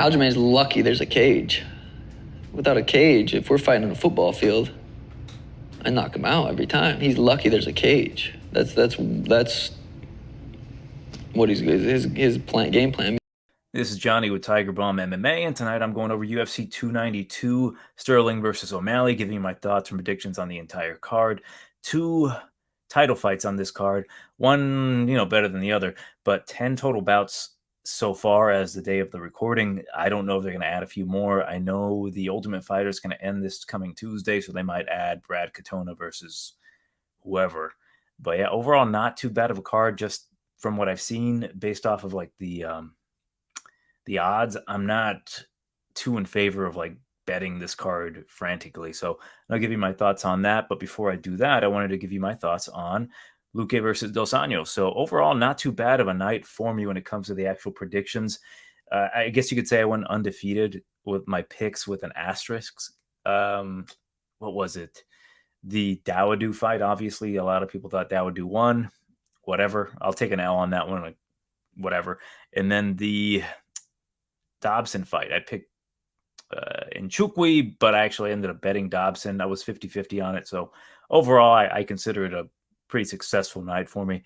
Aljamain's lucky there's a cage. Without a cage, if we're fighting in a football field, I knock him out every time. He's lucky there's a cage. That's what his game plan. This is Johnny with Tiger Bomb MMA, and tonight I'm going over UFC 292, Sterling versus O'Malley, giving you my thoughts and predictions on the entire card. Two title fights on this card, one better than the other, but 10 total bouts so far as the day of the recording. I don't know if they're going to add a few more. I know the Ultimate Fighter is going to end this coming Tuesday, so they might add Brad Katona versus whoever. But yeah, overall, not too bad of a card, just from what I've seen based off of like the odds. I'm not too in favor of like betting this card frantically. So I'll give you my thoughts on that. But before I do that, I wanted to give you my thoughts on Luque versus Dos Anjos. So overall, not too bad of a night for me when it comes to the actual predictions. I guess you could say I went undefeated with my picks with an asterisk. What was it? The Dawodu fight. Obviously, a lot of people thought Dawodu won. Whatever. I'll take an L on that one. Like, whatever. And then the Dobson fight. I picked Nchukwi, but I actually ended up betting Dobson. I was 50-50 on it. So overall, I consider it a pretty successful night for me.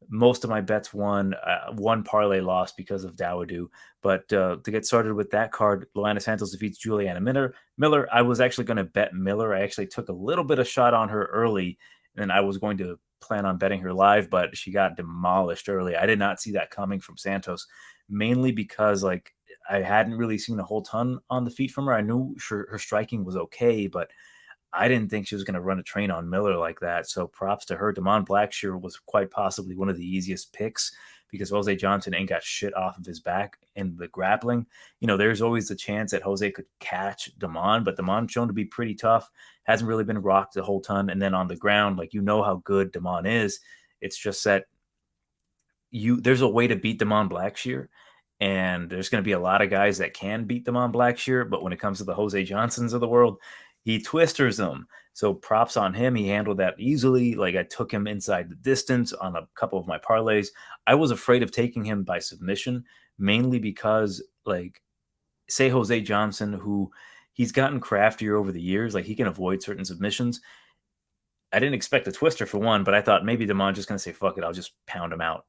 Most of my bets won. One parlay lost because of Dawodu. But to get started with that card, Joanna Santos defeats Juliana Miller. I was actually going to bet Miller. I actually took a little bit of shot on her early, and I was going to plan on betting her live, but she got demolished early. I did not see that coming from Santos, mainly because like I hadn't really seen a whole ton on the feet from her. I knew her striking was okay, but I didn't think she was going to run a train on Miller like that. So props to her. Damon Blackshear was quite possibly one of the easiest picks because Jose Johnson ain't got shit off of his back in the grappling. There's always the chance that Jose could catch Damon, but Damon's shown to be pretty tough. Hasn't really been rocked a whole ton. And then on the ground, like, how good Damon is. It's just that there's a way to beat Damon Blackshear. And there's going to be a lot of guys that can beat Damon Blackshear, but when it comes to the Jose Johnsons of the world, he twisters them. So props on him. He handled that easily. Like, I took him inside the distance on a couple of my parlays. I was afraid of taking him by submission, mainly because, like, say Jose Johnson, who he's gotten craftier over the years, like he can avoid certain submissions. I didn't expect a twister for one, but I thought maybe Damon's just going to say, fuck it, I'll just pound him out.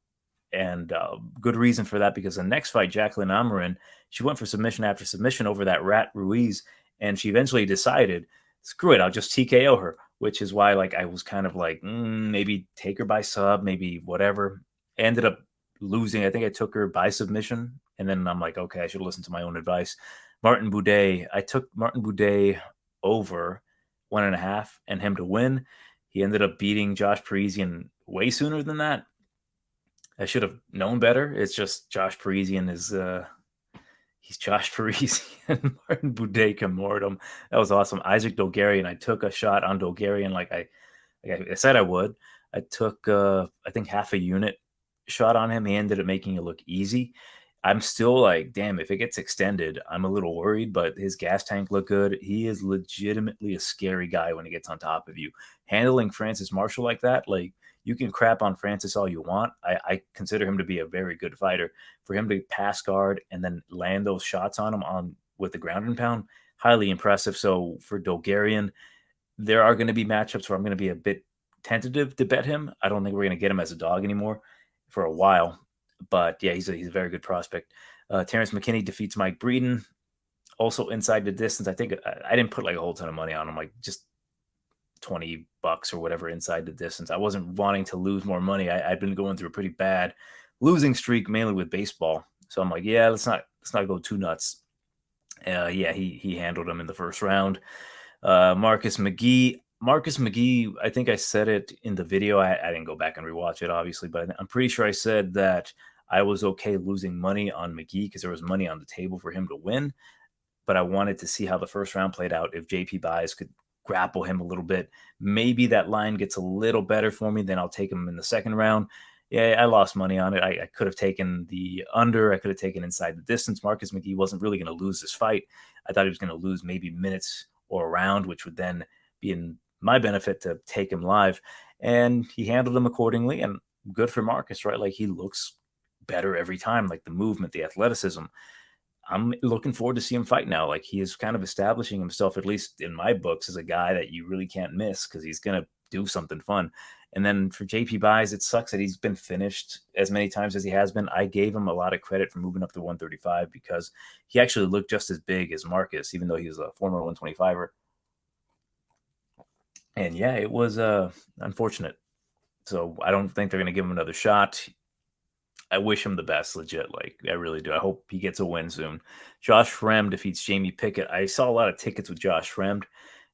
And good reason for that, because the next fight, Jacqueline Amarin, she went for submission after submission over that Rat Ruiz, and she eventually decided, screw it, I'll just TKO her, which is why like I was kind of like, maybe take her by sub, maybe whatever. I ended up losing. I think I took her by submission, and then I'm like, okay, I should listen to my own advice. Martin Boudet, I took Martin Boudet over 1.5 and him to win. He ended up beating Josh Parisian way sooner than that. I should have known better. It's just Josh Parisian is he's Josh Parisian. Martin Boudet can mort him. That was awesome. Isaac Dogarian, I took a shot on Dogarian like I said I would. I took I think half a unit shot on him. He ended up making it look easy. I'm still like, damn, if it gets extended, I'm a little worried, but his gas tank looked good. He is legitimately a scary guy when he gets on top of you. Handling Francis Marshall like that, like, you can crap on Francis all you want. I consider him to be a very good fighter. For him to pass guard and then land those shots on him with the ground and pound, highly impressive. So for Dogarian, there are going to be matchups where I'm going to be a bit tentative to bet him. I don't think we're going to get him as a dog anymore for a while. But yeah, he's a very good prospect. Terrence McKinney defeats Mike Breeden, also inside the distance. I think I didn't put like a whole ton of money on him, like just $20 or whatever inside the distance. I wasn't wanting to lose more money. I'd been going through a pretty bad losing streak, mainly with baseball. So I'm like, yeah, let's not go too nuts. Yeah, he handled him in the first round. Marcus McGee, I think I said it in the video. I didn't go back and rewatch it, obviously, but I'm pretty sure I said that I was okay losing money on McGee because there was money on the table for him to win. But I wanted to see how the first round played out. If JP Buys could grapple him a little bit, maybe that line gets a little better for me, then I'll take him in the second round. Yeah, I lost money on it. I could have taken the under. I could have taken inside the distance. Marcus McGee wasn't really going to lose this fight. I thought he was going to lose maybe minutes or a round, which would then be in my benefit to take him live. And he handled him accordingly, and good for Marcus, right? Like, he looks better every time, like the movement, the athleticism. I'm looking forward to see him fight now. Like, he is kind of establishing himself, at least in my books, as a guy that you really can't miss because he's going to do something fun. And then for JP Buys, it sucks that he's been finished as many times as he has been. I gave him a lot of credit for moving up to 135 because he actually looked just as big as Marcus, even though he was a former 125er. And yeah, it was unfortunate. So I don't think they're going to give him another shot. I wish him the best, legit. Like, I really do. I hope he gets a win soon. Josh Fremd defeats Jamie Pickett. I saw a lot of tickets with Josh Fremd.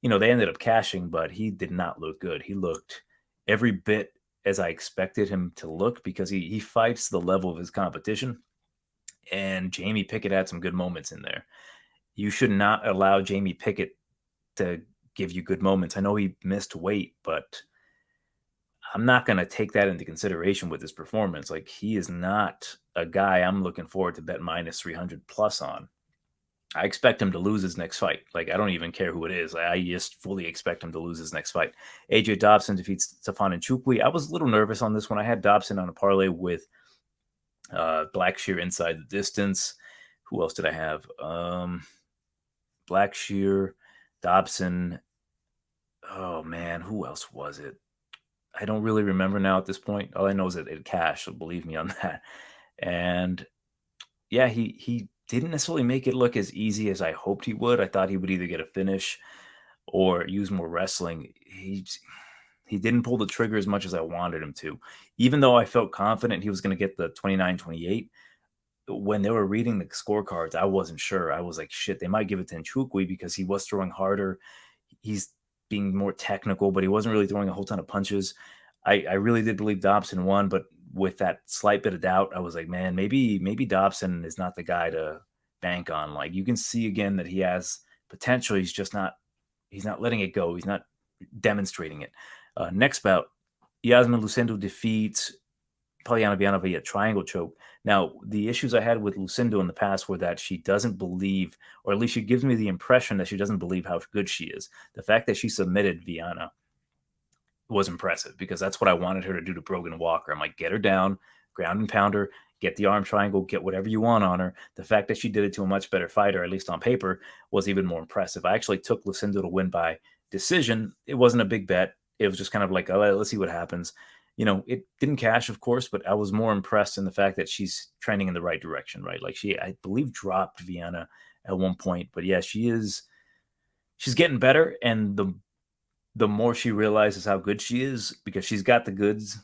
They ended up cashing, but he did not look good. He looked every bit as I expected him to look because he fights the level of his competition. And Jamie Pickett had some good moments in there. You should not allow Jamie Pickett to give you good moments. I know he missed weight, but I'm not going to take that into consideration with his performance. Like, he is not a guy I'm looking forward to bet minus 300 plus on. I expect him to lose his next fight. Like, I don't even care who it is. I just fully expect him to lose his next fight. AJ Dobson defeats Stefan Nchukwi. I was a little nervous on this one. I had Dobson on a parlay with Blackshear inside the distance. Who else did I have? Blackshear, Dobson. Oh, man, who else was it? I don't really remember now at this point. All I know is that it cashed, so believe me on that. And yeah, he didn't necessarily make it look as easy as I hoped he would. I thought he would either get a finish or use more wrestling. He didn't pull the trigger as much as I wanted him to. Even though I felt confident he was going to get the 29-28, when they were reading the scorecards, I wasn't sure. I was like, shit, they might give it to Nchukwi because he was throwing harder. He's being more technical, but he wasn't really throwing a whole ton of punches. I really did believe Dobson won, but with that slight bit of doubt, I was like, man, maybe Dobson is not the guy to bank on. Like, you can see again that he has potential. He's not letting it go. He's not demonstrating it. Next bout, Yasmin Lucindo defeats Polyana Viana via triangle choke. Now, the issues I had with Lucindo in the past were that she doesn't believe, or at least she gives me the impression that she doesn't believe how good she is. The fact that she submitted Viana was impressive because that's what I wanted her to do to Brogan Walker. I'm like, get her down, ground and pound her, get the arm triangle, get whatever you want on her. The fact that she did it to a much better fighter, at least on paper, was even more impressive. I actually took Lucindo to win by decision. It wasn't a big bet. It was just kind of like, oh, let's see what happens. It didn't cash, of course, but I was more impressed in the fact that she's trending in the right direction, right? Like, she, I believe, dropped Viana at one point, but yeah, she's getting better. And the more she realizes how good she is, because she's got the goods,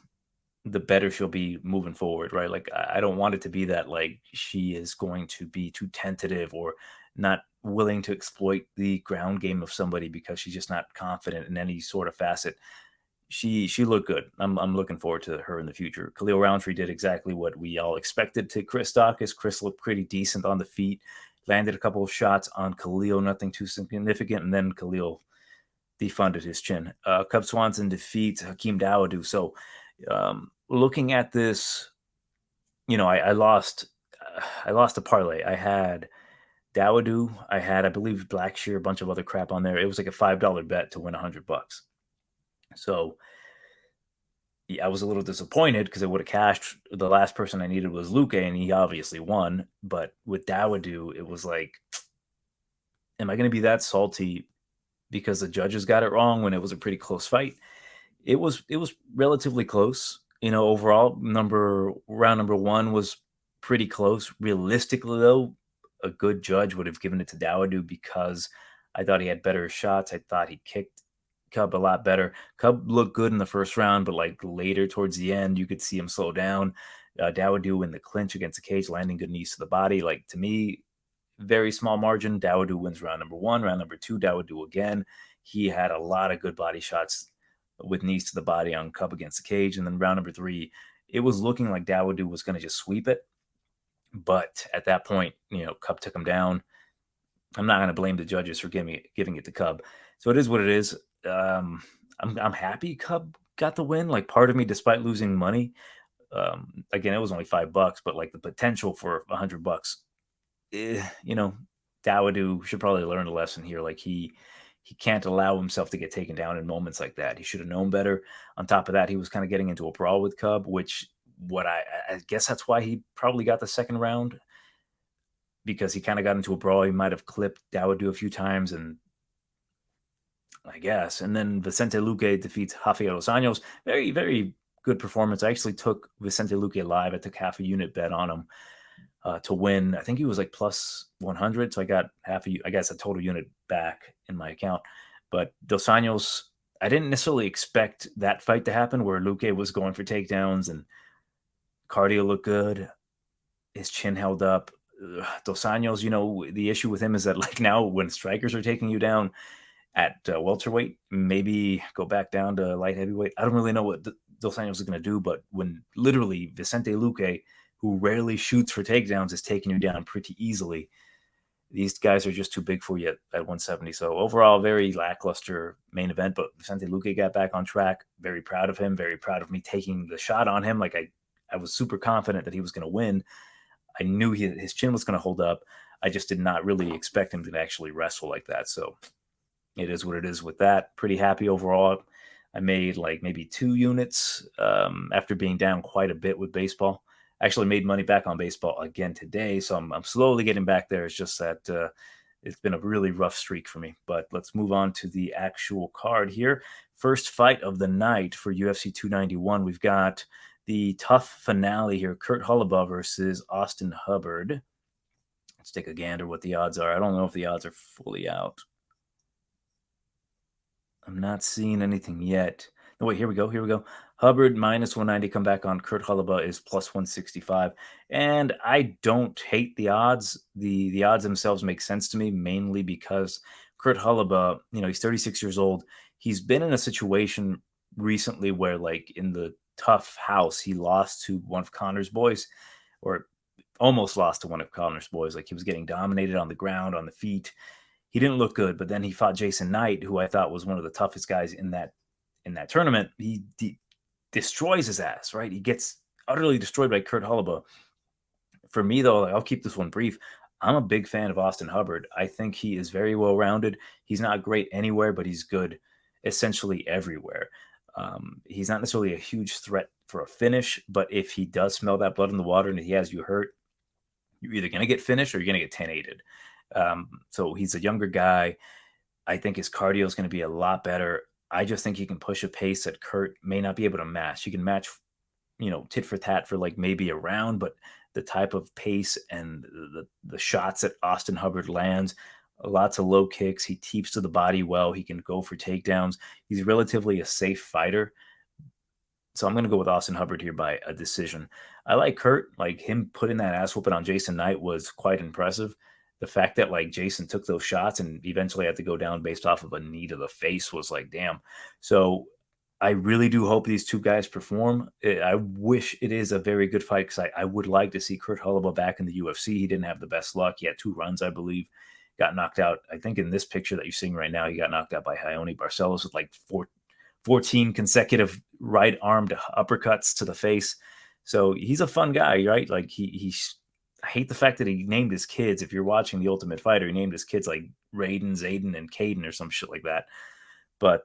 the better she'll be moving forward, right? Like, I don't want it to be that, like, she is going to be too tentative or not willing to exploit the ground game of somebody because she's just not confident in any sort of facet. She looked good. I'm looking forward to her in the future. Khalil Roundtree did exactly what we all expected to Chris Dawkins. Chris looked pretty decent on the feet, landed a couple of shots on Khalil, nothing too significant, and then Khalil defunded his chin. Cub Swanson defeats Hakeem Dawodu. So looking at this, I lost a parlay. I had Dawodu. I had, I believe, Blackshear, a bunch of other crap on there. It was like a $5 bet to win $100. So yeah, I was a little disappointed because it would have cashed. The last person I needed was Luque, and he obviously won. But with Dawodu, it was like, am I going to be that salty because the judges got it wrong when it was a pretty close fight? It was relatively close. Overall, round number one was pretty close. Realistically, though, a good judge would have given it to Dawodu because I thought he had better shots. I thought he kicked Cub a lot better. Cub looked good in the first round, but like later towards the end, you could see him slow down. Dawodu in the clinch against the cage, landing good knees to the body. Like, to me, very small margin. Dawodu wins round number one. Round number two, Dawodu again. He had a lot of good body shots with knees to the body on Cub against the cage. And then round number three, it was looking like Dawodu was going to just sweep it. But at that point, Cub took him down. I'm not going to blame the judges for giving it to Cub. So it is what it is. I'm happy Cub got the win. Like, part of me, despite losing money, again, it was only $5, but like the potential for $100, Dawodu should probably learn a lesson here. Like, he can't allow himself to get taken down in moments like that. He should have known better. On top of that, he was kind of getting into a brawl with Cub, which I guess that's why he probably got the second round. because he kind of got into a brawl. He might have clipped Dawoodu a few times, and I guess. And then Vicente Luque defeats Rafael dos Anjos. Very, very good performance. I actually took Vicente Luque live. I took half a unit bet on him to win. I think he was like plus 100, so I got a total unit back in my account. But dos Anjos, I didn't necessarily expect that fight to happen where Luque was going for takedowns and cardio looked good. His chin held up. Dos Anjos, the issue with him is that like now when strikers are taking you down at welterweight, maybe go back down to light heavyweight. I don't really know what Dos Anjos is going to do, but when literally Vicente Luque, who rarely shoots for takedowns, is taking you down pretty easily, these guys are just too big for you at 170. So overall, very lackluster main event, but Vicente Luque got back on track. Very proud of him. Very proud of me taking the shot on him. Like I was super confident that he was going to win. I knew his chin was going to hold up. I just did not really expect him to actually wrestle like that. So it is what it is with that. Pretty happy overall. I made like maybe 2 units after being down quite a bit with baseball. Actually made money back on baseball again today, so I'm slowly getting back there. It's just that it's been a really rough streak for me. But let's move on to the actual card here. First fight of the night for UFC 291. We've got the tough finale here. Kurt Holobaugh versus Austin Hubbard. Let's take a gander what the odds are. I don't know if the odds are fully out. I'm not seeing anything yet. No, wait, here we go. Hubbard minus 190, come back on. Kurt Holobaugh is plus 165. And I don't hate the odds. The odds themselves make sense to me, mainly because Kurt Holobaugh, he's 36 years old. He's been in a situation recently where, like, in the tough house, he lost to one of Connor's boys, or almost lost to one of Connor's boys. Like, he was getting dominated on the ground, on the feet. He didn't look good, but then he fought Jason Knight, who I thought was one of the toughest guys in that tournament. He destroys his ass, right? He gets utterly destroyed by Kurt Holobaugh. For me, though, I'll keep this one brief. I'm a big fan of Austin Hubbard. I think he is very well-rounded. He's not great anywhere, but he's good essentially everywhere. He's not necessarily a huge threat for a finish, but if he does smell that blood in the water and he has you hurt, you're either going to get finished or you're going to get 10-8'd. So he's a younger guy. I think his cardio is going to be a lot better. I just think he can push a pace that Kurt may not be able to match. He can match, tit for tat for like maybe a round, but the type of pace and the shots that Austin Hubbard lands, lots of low kicks. He teeps to the body well. He can go for takedowns. He's relatively a safe fighter. So I'm going to go with Austin Hubbard here by a decision. I like Kurt. Like, him putting that ass whooping on Jason Knight was quite impressive. The fact that, like, Jason took those shots and eventually had to go down based off of a knee to the face was like, damn. So I really do hope these two guys perform. I wish it is a very good fight, because I would like to see Kurt Holobaugh back in the UFC. He didn't have the best luck. He had 2 runs, I believe. Got knocked out. I think in this picture that you're seeing right now, he got knocked out by Raoni Barcelos with like 14 consecutive right-armed uppercuts to the face. So he's a fun guy, right? Like, I hate the fact that he named his kids, if you're watching The Ultimate Fighter, he named his kids like Raiden, Zayden, and Caden or some shit like that. But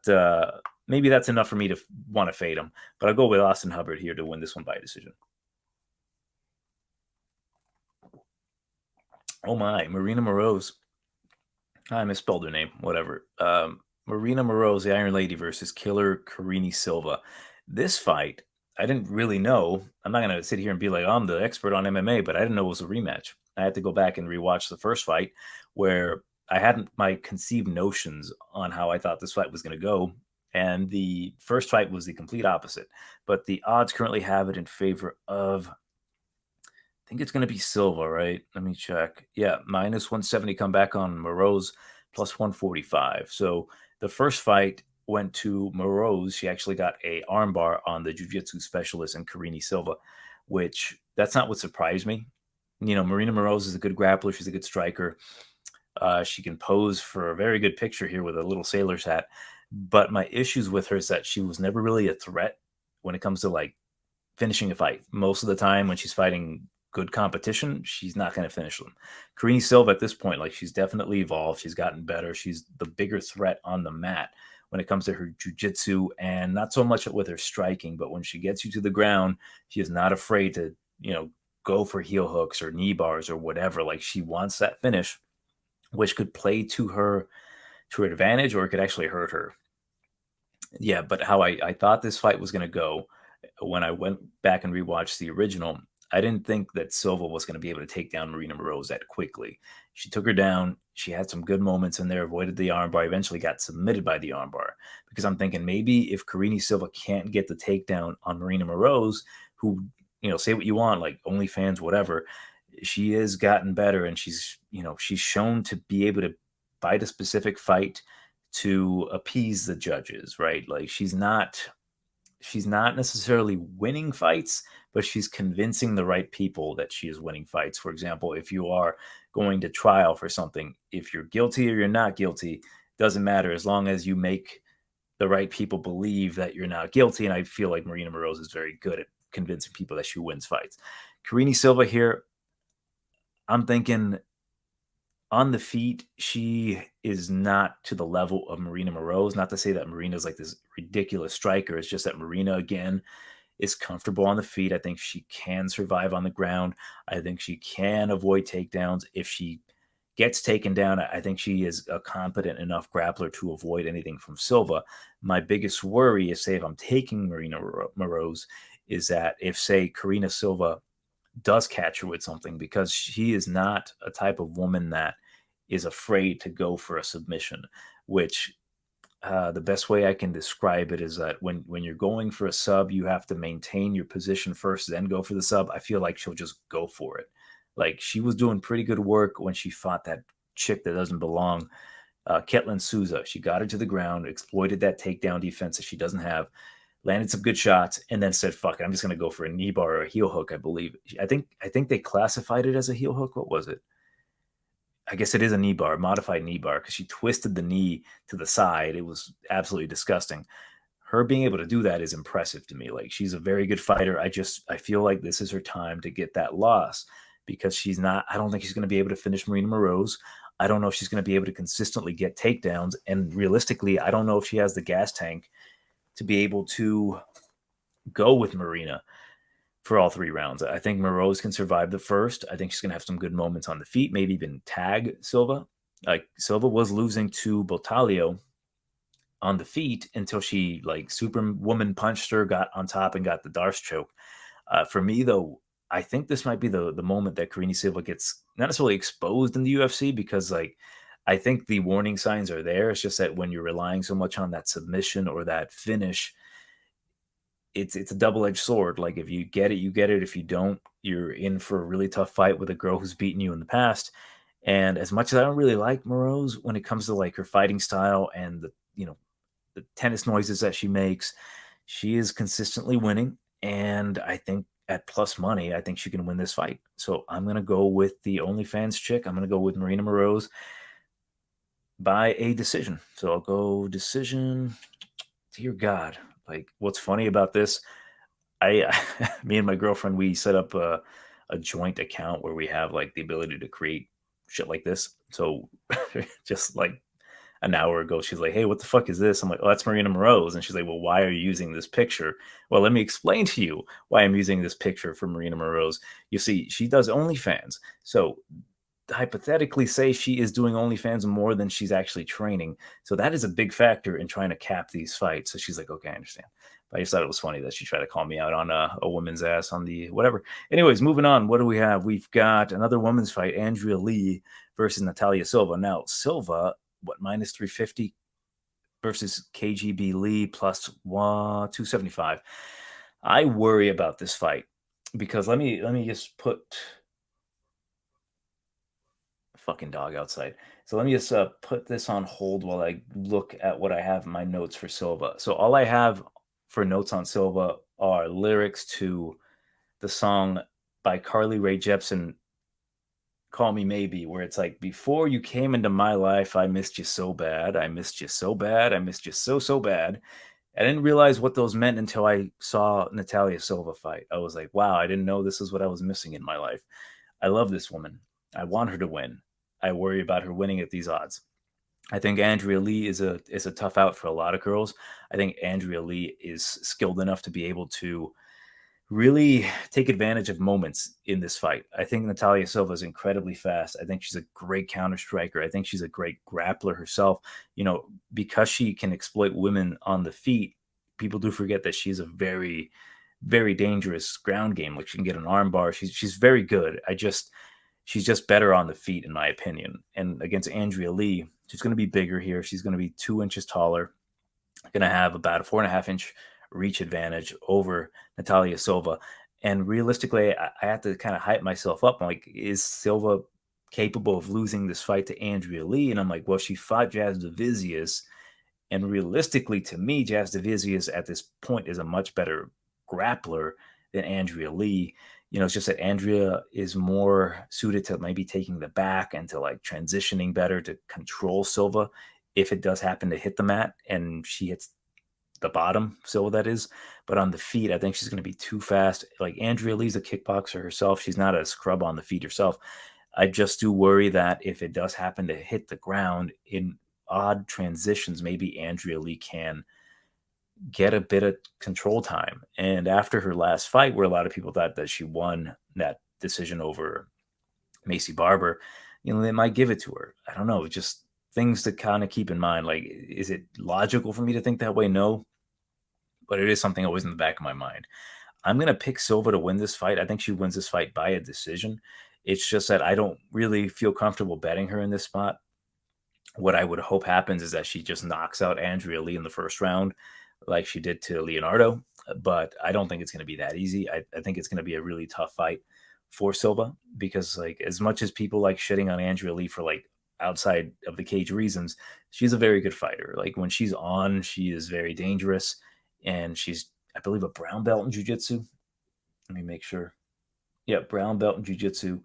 maybe that's enough for me to want to fade him. But I'll go with Austin Hubbard here to win this one by decision. Oh my, Marina Moroz. I misspelled her name, whatever. Marina Moroz, the Iron Lady, versus Killer Karine Silva. This fight, I didn't really know. I'm not going to sit here and be like, I'm the expert on MMA, but I didn't know it was a rematch. I had to go back and rewatch the first fight, where I had my conceived notions on how I thought this fight was going to go. And the first fight was the complete opposite. But the odds currently have it in favor of, I think it's going to be Silva, right? Let me check. Yeah, minus 170 come back on Moroz, plus 145. So the first fight went to Moroz. She actually got a armbar on the jiu-jitsu specialist in Karine Silva, which that's not what surprised me. Marina Moroz is a good grappler. She's a good striker. She can pose for a very good picture here with a little sailor's hat. But my issues with her is that she was never really a threat when it comes to like finishing a fight. Most of the time when she's fighting good competition, she's not going to finish them. Karine Silva at this point, like, she's definitely evolved. She's gotten better. She's the bigger threat on the mat when it comes to her jiu-jitsu, and not so much with her striking, but when she gets you to the ground, she is not afraid to, go for heel hooks or knee bars or whatever. Like, she wants that finish, which could play to her advantage, or it could actually hurt her. Yeah, but how I thought this fight was going to go when I went back and rewatched the original, I didn't think that Silva was going to be able to take down Marina Moroz that quickly. She took her down. She had some good moments in there, avoided the armbar, eventually got submitted by the armbar. Because I'm thinking maybe if Karine Silva can't get the takedown on Marina Moroz, who, say what you want, like OnlyFans, whatever, she has gotten better, and she's shown to be able to fight a specific fight to appease the judges, right? Like, she's not necessarily winning fights, but she's convincing the right people that she is winning fights. For example, if you are going to trial for something, if you're guilty or you're not guilty, doesn't matter as long as you make the right people believe that you're not guilty. And I feel like Marina Moroz is very good at convincing people that she wins fights. Karine Silva here, I'm thinking on the feet, she is not to the level of Marina Moroz. Not to say that Marina is like this ridiculous striker. It's just that Marina, again, is comfortable on the feet. I think she can survive on the ground. I think she can avoid takedowns. If she gets taken down, I think she is a competent enough grappler to avoid anything from Silva. My biggest worry is, say, if I'm taking Marina Moroz, is that if, say, Karine Silva does catch her with something, because she is not a type of woman that is afraid to go for a submission, which the best way I can describe it is that when you're going for a sub, you have to maintain your position first, then go for the sub. I feel like she'll just go for it. Like, she was doing pretty good work when she fought that chick that doesn't belong, Ketlin Souza. She got her to the ground, exploited that takedown defense that she doesn't have, landed some good shots, and then said, fuck it, I'm just going to go for a knee bar or a heel hook, I believe. I think they classified it as a heel hook. What was it? I guess it is a knee bar, modified knee bar, because she twisted the knee to the side. It was absolutely disgusting. Her being able to do that is impressive to me. Like, she's a very good fighter. I feel like this is her time to get that loss, because I don't think she's going to be able to finish Marina Moroz. I don't know if she's going to be able to consistently get takedowns. And realistically, I don't know if she has the gas tank to be able to go with Marina for all 3 rounds. I think Moroz can survive the first. I think she's going to have some good moments on the feet, maybe even tag Silva. Like, Silva was losing to Botalio on the feet until she, like, superwoman punched her, got on top, and got the Darce choke. For me, though, I think this might be the moment that Karine Silva gets not necessarily exposed in the UFC, because, like, I think the warning signs are there. It's just that when you're relying so much on that submission or that finish, it's a double-edged sword. Like, if you get it, you get it. If you don't, you're in for a really tough fight with a girl who's beaten you in the past. And as much as I don't really like Moroz when it comes to, like, her fighting style and the tennis noises that she makes, she is consistently winning. And I think at plus money, I think she can win this fight. So I'm going to go with the OnlyFans chick. I'm going to go with Marina Moroz by a decision. So I'll go decision. Dear God. Like, what's funny about this, me and my girlfriend, we set up a joint account where we have, like, the ability to create shit like this. So just like an hour ago, she's like, hey, what the fuck is this? I'm like, oh, that's Marina Moroz. And she's like, well, why are you using this picture? Well, let me explain to you why I'm using this picture for Marina Moroz. You see, she does OnlyFans. So hypothetically, say she is doing OnlyFans more than she's actually training. So that is a big factor in trying to cap these fights. So she's like, okay, I understand. But I just thought it was funny that she tried to call me out on a woman's ass on the whatever. Anyways, moving on. What do we have? We've got another women's fight, Andrea Lee versus Natalia Silva. Now, Silva, minus 350 versus KGB Lee plus 275. I worry about this fight because let me just put fucking dog outside. So let me just put this on hold while I look at what I have in my notes for Silva. So all I have for notes on Silva are lyrics to the song by Carly Rae Jepsen, Call Me Maybe, where it's like, before you came into my life, I missed you so bad. I missed you so bad. I missed you so, so bad. I didn't realize what those meant until I saw Natalia Silva fight. I was like, wow, I didn't know this is what I was missing in my life. I love this woman. I want her to win. I worry about her winning at these odds. I think Andrea Lee is a tough out for a lot of girls. I think Andrea Lee is skilled enough to be able to really take advantage of moments in this fight. I think Natalia Silva is incredibly fast. I think she's a great counter striker. I think she's a great grappler herself. Because she can exploit women on the feet, people do forget that she's a very, very dangerous ground game. Like, she can get an arm bar. She's very good. She's just better on the feet, in my opinion. And against Andrea Lee, she's going to be bigger here. She's going to be 2 inches taller, going to have about a 4.5-inch reach advantage over Natalia Silva. And realistically, I have to kind of hype myself up. I'm like, is Silva capable of losing this fight to Andrea Lee? And I'm like, well, she fought Jazz Davisius. And realistically, to me, Jazz Davisius at this point is a much better grappler than Andrea Lee. It's just that Andrea is more suited to maybe taking the back and to like transitioning better to control Silva if it does happen to hit the mat and she hits the bottom, Silva that is. But on the feet, I think she's going to be too fast. Like, Andrea Lee's a kickboxer herself. She's not a scrub on the feet herself. I just do worry that if it does happen to hit the ground in odd transitions, maybe Andrea Lee can get a bit of control time. And after her last fight, where a lot of people thought that she won that decision over Macy Barber, they might give it to her. I don't know. Just things to kind of keep in mind. Like, is it logical for me to think that way? No. But it is something always in the back of my mind. I'm going to pick Silva to win this fight. I think she wins this fight by a decision. It's just that I don't really feel comfortable betting her in this spot. What I would hope happens is that she just knocks out Andrea Lee in the first round, like she did to Leonardo. But I don't think it's going to be that easy. I think it's going to be a really tough fight for Silva, because like, as much as people like shitting on Andrea Lee for like outside of the cage reasons, she's a very good fighter. Like, when she's on, she is very dangerous, and she's, I believe, a brown belt in jiu-jitsu. Let me make sure. Yeah, brown belt in jiu-jitsu.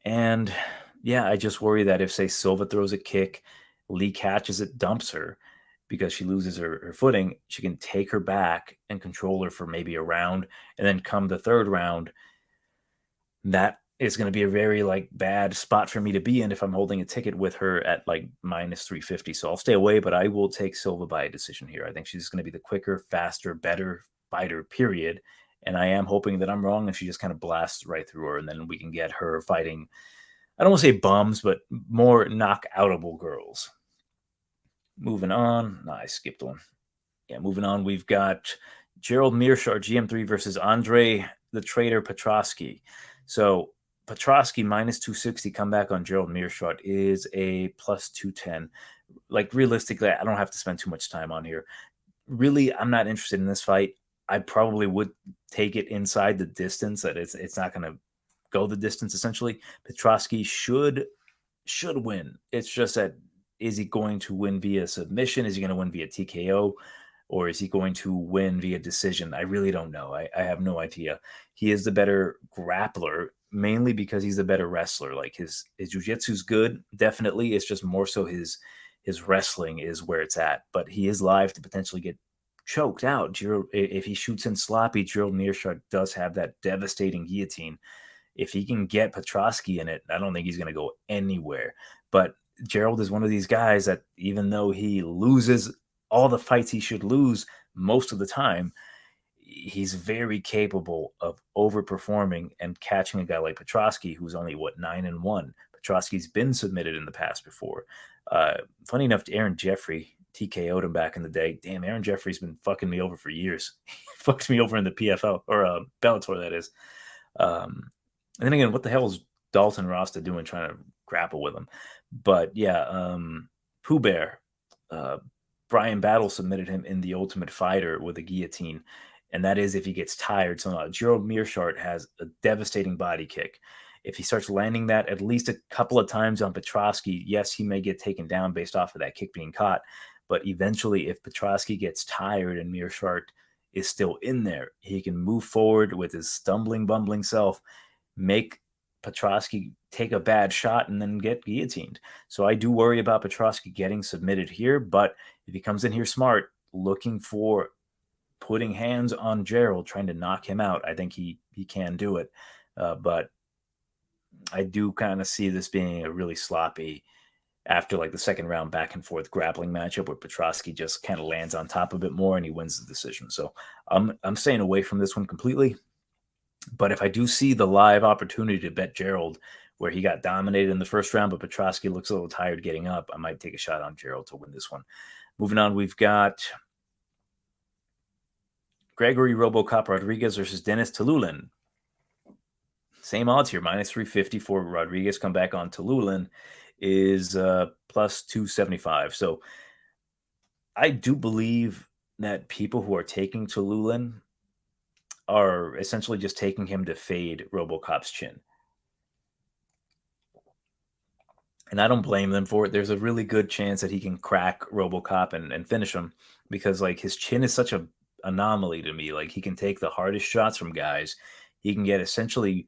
And yeah, I just worry that if, say, Silva throws a kick, Lee catches it, dumps her because she loses her footing, she can take her back and control her for maybe a round. And then come the third round, that is going to be a very like bad spot for me to be in if I'm holding a ticket with her at like minus 350. So I'll stay away, but I will take Silva by a decision here. I think she's going to be the quicker, faster, better fighter, period. And I am hoping that I'm wrong and she just kind of blasts right through her, and then we can get her fighting, I don't want to say bums, but more knockoutable girls. Moving on. No, I skipped one. Yeah, moving on. We've got Gerald Meerschaert, GM3 versus Andre the Trader Petroski. So Petroski minus 260 comeback on Gerald Meerschaert is a plus 210. Like, realistically, I don't have to spend too much time on here. Really, I'm not interested in this fight. I probably would take it inside the distance, that it's not going to go the distance, essentially. Petroski should win. It's just that, is he going to win via submission? Is he going to win via TKO? Or is he going to win via decision? I really don't know. I have no idea. He is the better grappler, mainly because he's the better wrestler. Like, his jiu-jitsu's good, definitely. It's just more so his wrestling is where it's at. But he is live to potentially get choked out. If he shoots in sloppy, Gerald Meerschaert does have that devastating guillotine. If he can get Petroski in it, I don't think he's going to go anywhere. But Gerald is one of these guys that, even though he loses all the fights he should lose most of the time, he's very capable of overperforming and catching a guy like Petroski, who's only 9-1. Petroski's been submitted in the past before. Funny enough, Aaron Jeffrey TKO'd him back in the day. Damn, Aaron Jeffrey's been fucking me over for years. He fucked me over in the PFL, or Bellator, that is. And then again, what the hell is Dalton Rasta doing trying to grapple with him? But yeah, Hubbard, Brian Battle submitted him in The Ultimate Fighter with a guillotine, and that is if he gets tired. So now Gerald Meerschaert has a devastating body kick. If he starts landing that at least a couple of times on Petroski, yes, he may get taken down based off of that kick being caught. But eventually, if Petroski gets tired and Meerschaert is still in there, he can move forward with his stumbling, bumbling self, make Petroski take a bad shot, and then get guillotined. So I do worry about Petroski getting submitted here, but if he comes in here smart, looking for putting hands on Gerald, trying to knock him out, I think he can do it. But I do kind of see this being a really sloppy, after like the second round back and forth grappling matchup where Petroski just kind of lands on top a bit more and he wins the decision. So I'm staying away from this one completely. But if I do see the live opportunity to bet Gerald, where he got dominated in the first round, but Petroski looks a little tired getting up, I might take a shot on Gerald to win this one. Moving on, we've got Gregory RoboCop Rodrigues versus Dennis Tiuliulan. Same odds here, minus 350 for Rodrigues. Come back on Tiuliulan is plus 275. So I do believe that people who are taking Tiuliulan are essentially just taking him to fade RoboCop's chin. And I don't blame them for it. There's a really good chance that he can crack RoboCop and finish him because like his chin is such a anomaly to me. Like he can take the hardest shots from guys. He can get essentially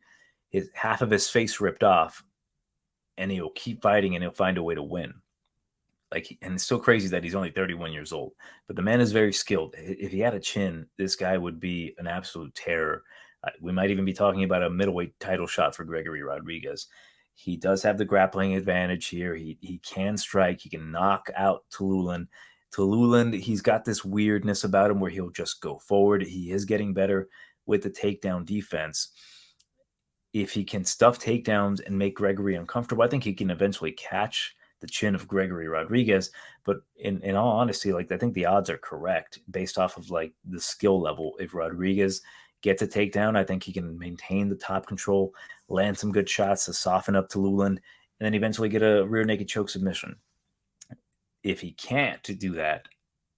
half of his face ripped off, and he'll keep fighting and he'll find a way to win. Like, and it's so crazy that he's only 31 years old, but the man is very skilled. If he had a chin, this guy would be an absolute terror. We might even be talking about a middleweight title shot for Gregory Rodrigues. He does have the grappling advantage here. He can strike. He can knock out Tiuliulan. Tiuliulan, he's got this weirdness about him where he'll just go forward. He is getting better with the takedown defense. If he can stuff takedowns and make Gregory uncomfortable, I think he can eventually catch the chin of Gregory Rodrigues. But in all honesty, like I think the odds are correct based off of like the skill level. If Rodrigues gets a takedown, I think he can maintain the top control, land some good shots to soften up Tiuliulan, and then eventually get a rear naked choke submission. If he can't do that,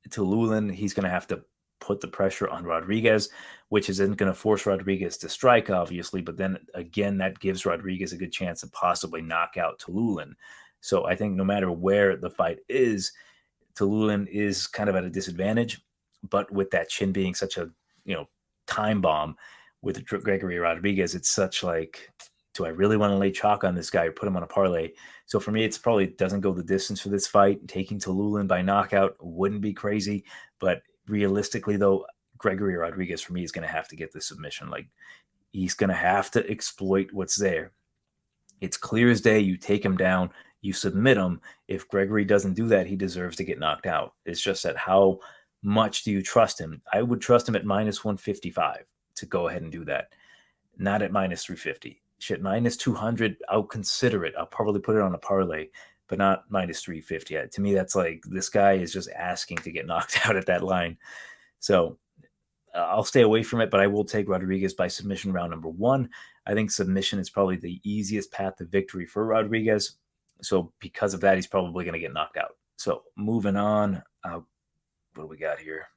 Tiuliulan, he's going to have to put the pressure on Rodrigues, which isn't going to force Rodrigues to strike, obviously. But then again, that gives Rodrigues a good chance to possibly knock out Tiuliulan. So I think no matter where the fight is, Tiuliulan is kind of at a disadvantage. But with that chin being such a time bomb with Gregory Rodrigues, it's such like, do I really want to lay chalk on this guy or put him on a parlay? So for me, it's probably doesn't go the distance for this fight. Taking Tiuliulan by knockout wouldn't be crazy, but realistically, though, Gregory Rodrigues for me is going to have to get the submission. Like he's going to have to exploit what's there. It's clear as day. You take him down, you submit him. If Gregory doesn't do that, he deserves to get knocked out. It's just that how much do you trust him? I would trust him at minus 155 to go ahead and do that, not at minus 350. Shit, minus 200, I'll consider it. I'll probably put it on a parlay, but not minus 350. To me, that's like this guy is just asking to get knocked out at that line. So I'll stay away from it, but I will take Rodrigues by submission round number 1. I think submission is probably the easiest path to victory for Rodrigues. So because of that, he's probably going to get knocked out. So moving on, what do we got here?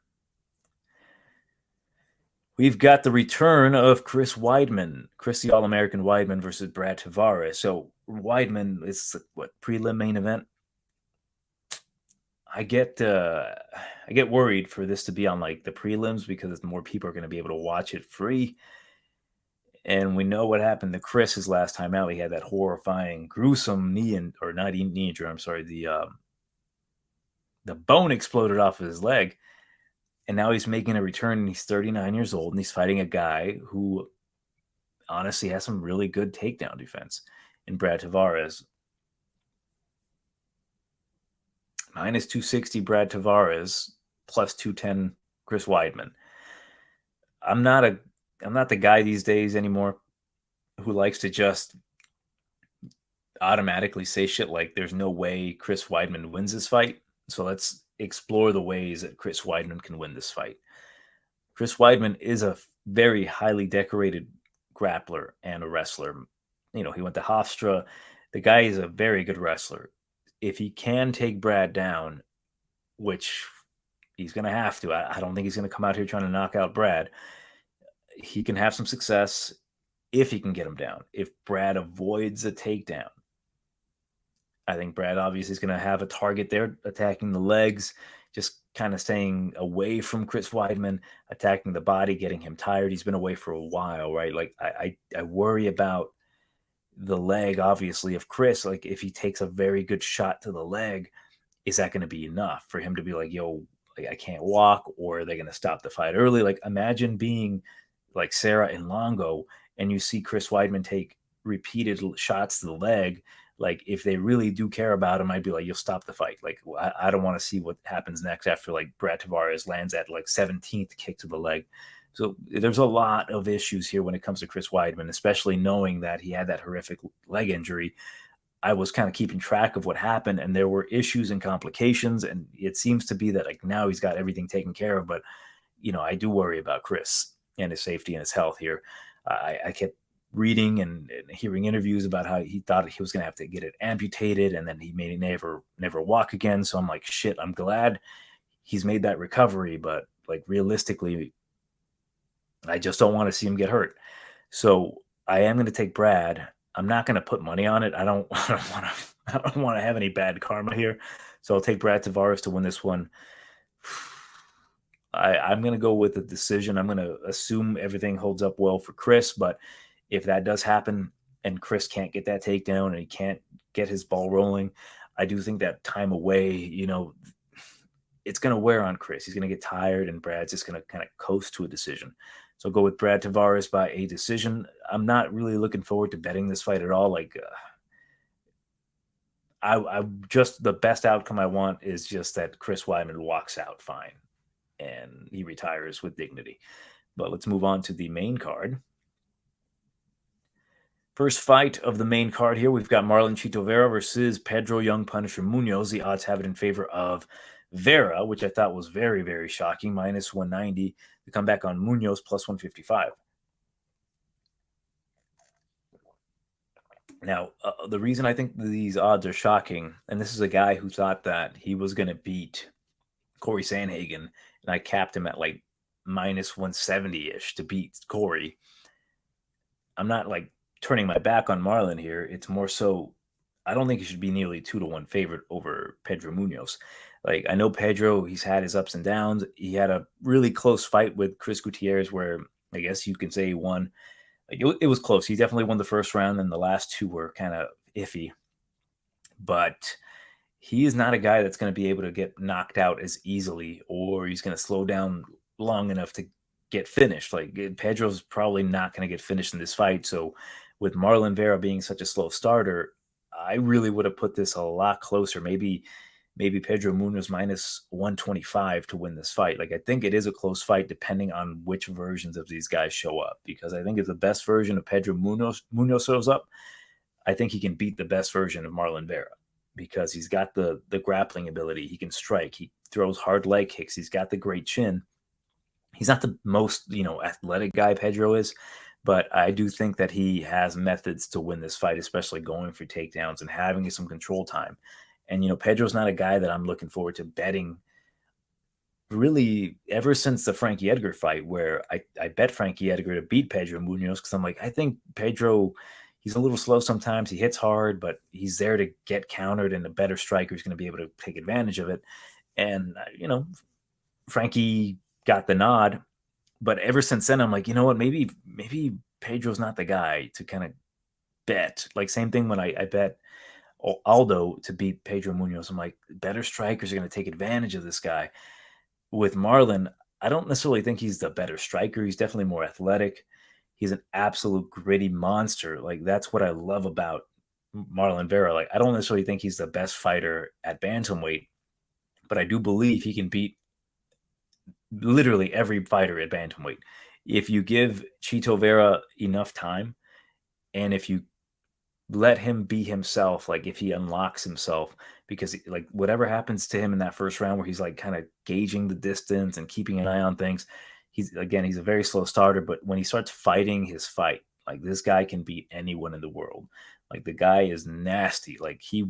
We've got the return of Chris Weidman, Chris the All-American Weidman versus Brad Tavares. So Weidman is prelim main event. I get worried for this to be on like the prelims because more people are going to be able to watch it free. And we know what happened to Chris his last time out. He had that horrifying, gruesome knee injury. I'm sorry, the bone exploded off of his leg. And now he's making a return, and he's 39 years old, and he's fighting a guy who honestly has some really good takedown defense in Brad Tavares. Minus 260 Brad Tavares, plus 210 Chris Weidman. I'm not the guy these days anymore who likes to just automatically say shit like there's no way Chris Weidman wins this fight. So let's explore the ways that Chris Weidman can win this fight. Chris Weidman is a very highly decorated grappler and a wrestler. He went to Hofstra. The guy is a very good wrestler. If he can take Brad down, which he's going to have to, I don't think he's going to come out here trying to knock out Brad. He can have some success if he can get him down. If Brad avoids a takedown, I think Brad obviously is going to have a target there, attacking the legs, just kind of staying away from Chris Weidman, attacking the body, getting him tired. He's been away for a while, right? Like I worry about the leg, obviously, of Chris. Like if he takes a very good shot to the leg, is that going to be enough for him to be like, yo, like, I can't walk, or are they going to stop the fight early? Like imagine being like Sarah and Longo, and you see Chris Weidman take repeated shots to the leg. Like if they really do care about him, I'd be like, you'll stop the fight. Like I don't want to see what happens next after like Brad Tavares lands at like 17th kick to the leg. So there's a lot of issues here when it comes to Chris Weidman, especially knowing that he had that horrific leg injury. I was kind of keeping track of what happened, and there were issues and complications, and it seems to be that like now he's got everything taken care of. But I do worry about Chris and his safety and his health here. I kept reading and hearing interviews about how he thought he was going to have to get it amputated, and then he may never walk again. So I'm like, shit, I'm glad he's made that recovery, but like realistically, I just don't want to see him get hurt. So I am going to take Brad. I'm not going to put money on it. I don't want to have any bad karma here. So I'll take Brad Tavares to win this one. I'm going to go with a decision. I'm going to assume everything holds up well for Chris, but if that does happen and Chris can't get that takedown and he can't get his ball rolling, I do think that time away, it's going to wear on Chris. He's going to get tired, and Brad's just going to kind of coast to a decision. So I'll go with Brad Tavares by a decision. I'm not really looking forward to betting this fight at all. Like, I just, the best outcome I want is just that Chris Weidman walks out fine and he retires with dignity. But let's move on to the main card. First fight of the main card here, we've got Marlon Chito Vera versus Pedro Young Punisher Munhoz. The odds have it in favor of Vera, which I thought was very, very shocking, minus 190. The comeback on Munhoz, plus 155. Now, the reason I think these odds are shocking, and this is a guy who thought that he was going to beat Corey Sandhagen, and I capped him at like minus 170-ish to beat Corey. I'm not like turning my back on Marlon here. It's more so I don't think he should be nearly 2-1 favorite over Pedro Munhoz. Like, I know Pedro, he's had his ups and downs. He had a really close fight with Chris Gutierrez where I guess you can say he won. Like, it was close. He definitely won the first round, and the last two were kind of iffy. But he is not a guy that's going to be able to get knocked out as easily, or he's going to slow down long enough to get finished. Like, Pedro's probably not going to get finished in this fight. So with Marlon Vera being such a slow starter, I really would have put this a lot closer. Maybe Pedro Munhoz minus 125 to win this fight. Like, I think it is a close fight depending on which versions of these guys show up, because I think if the best version of Pedro Munhoz shows up, I think he can beat the best version of Marlon Vera because he's got the grappling ability. He can strike. He throws hard leg kicks. He's got the great chin. He's not the most, athletic guy Pedro is, but I do think that he has methods to win this fight, especially going for takedowns and having some control time. And, Pedro's not a guy that I'm looking forward to betting really ever since the Frankie Edgar fight, where I bet Frankie Edgar to beat Pedro Munhoz because I'm like, I think Pedro, he's a little slow sometimes. He hits hard, but he's there to get countered, and a better striker is going to be able to take advantage of it. And, Frankie got the nod. But ever since then, I'm like, you know what, maybe Pedro's not the guy to kind of bet. Like, same thing when I bet Aljo to beat Pedro Munhoz. I'm like, better strikers are going to take advantage of this guy. With Marlon, I don't necessarily think he's the better striker. He's definitely more athletic. He's an absolute gritty monster. Like, that's what I love about Marlon Vera. Like, I don't necessarily think he's the best fighter at bantamweight, but I do believe he can beat literally every fighter at bantamweight. If you give Chito Vera enough time, and if you let him be himself, like if he unlocks himself, because like whatever happens to him in that first round where he's like kind of gauging the distance and keeping an eye on things, he's a very slow starter, but when he starts fighting his fight, like this guy can beat anyone in the world. Like, the guy is nasty. Like, he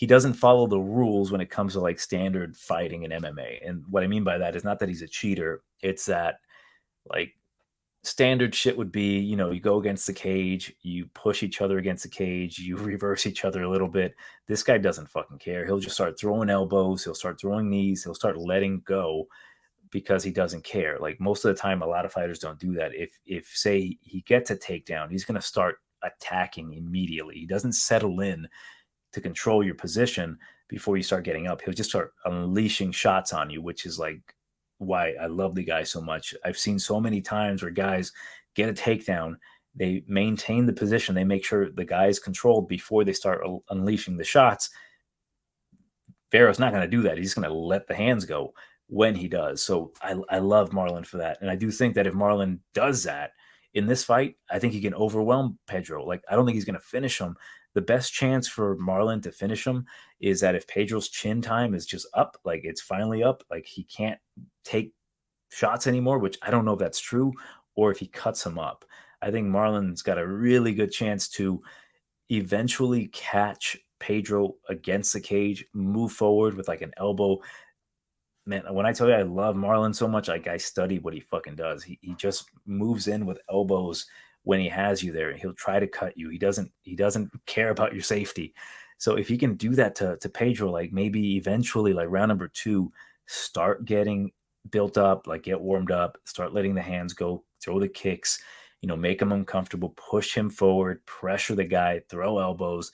doesn't follow the rules when it comes to like standard fighting in MMA. And what I mean by that is not that he's a cheater. It's that like standard shit would be, you go against the cage, you push each other against the cage, you reverse each other a little bit. This guy doesn't fucking care. He'll just start throwing elbows. He'll start throwing knees. He'll start letting go because he doesn't care. Like, most of the time, a lot of fighters don't do that. If say he gets a takedown, he's going to start attacking immediately. He doesn't settle in to control your position before you start getting up. He'll just start unleashing shots on you, which is like why I love the guy so much. I've seen so many times where guys get a takedown, they maintain the position, they make sure the guy is controlled before they start unleashing the shots. Vera's not going to do that. He's going to let the hands go. when he does. So I love Marlon for that. And I do think that if Marlon does that in this fight, I think he can overwhelm Pedro. Like, I don't think he's going to finish him. The best chance for Marlon to finish him is that if Pedro's chin time is just up, like it's finally up, like he can't take shots anymore, which I don't know if that's true, or if he cuts him up. I think Marlon's got a really good chance to eventually catch Pedro against the cage, move forward with like an elbow. Man, when I tell you I love Marlon so much, like I study what he fucking does. He just moves in with elbows when he has you there. He'll try to cut you. He doesn't care about your safety. So if he can do that to Pedro, like maybe eventually, like round number 2, start getting built up, like get warmed up, start letting the hands go, throw the kicks, make him uncomfortable, push him forward, pressure the guy, throw elbows,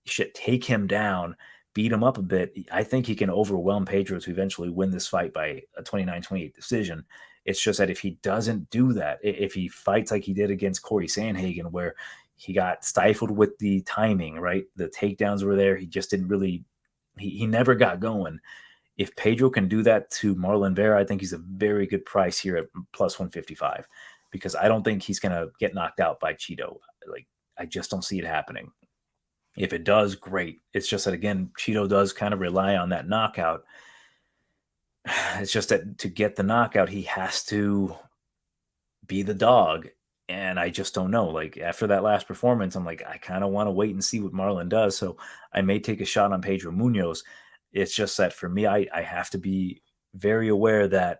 shit, take him down, beat him up a bit. I think he can overwhelm Pedro to eventually win this fight by a 29-28 decision. It's just that if he doesn't do that, if he fights like he did against Corey Sandhagen, where he got stifled with the timing, right? The takedowns were there. He just didn't really, he never got going. If Pedro can do that to Marlon Vera, I think he's a very good price here at plus 155, because I don't think he's going to get knocked out by Cheeto. Like, I just don't see it happening. If it does, great. It's just that, again, Cheeto does kind of rely on that knockout. It's just that to get the knockout, he has to be the dog. And I just don't know. Like, after that last performance, I'm like, I kind of want to wait and see what Marlon does. So I may take a shot on Pedro Munhoz. It's just that for me, I have to be very aware that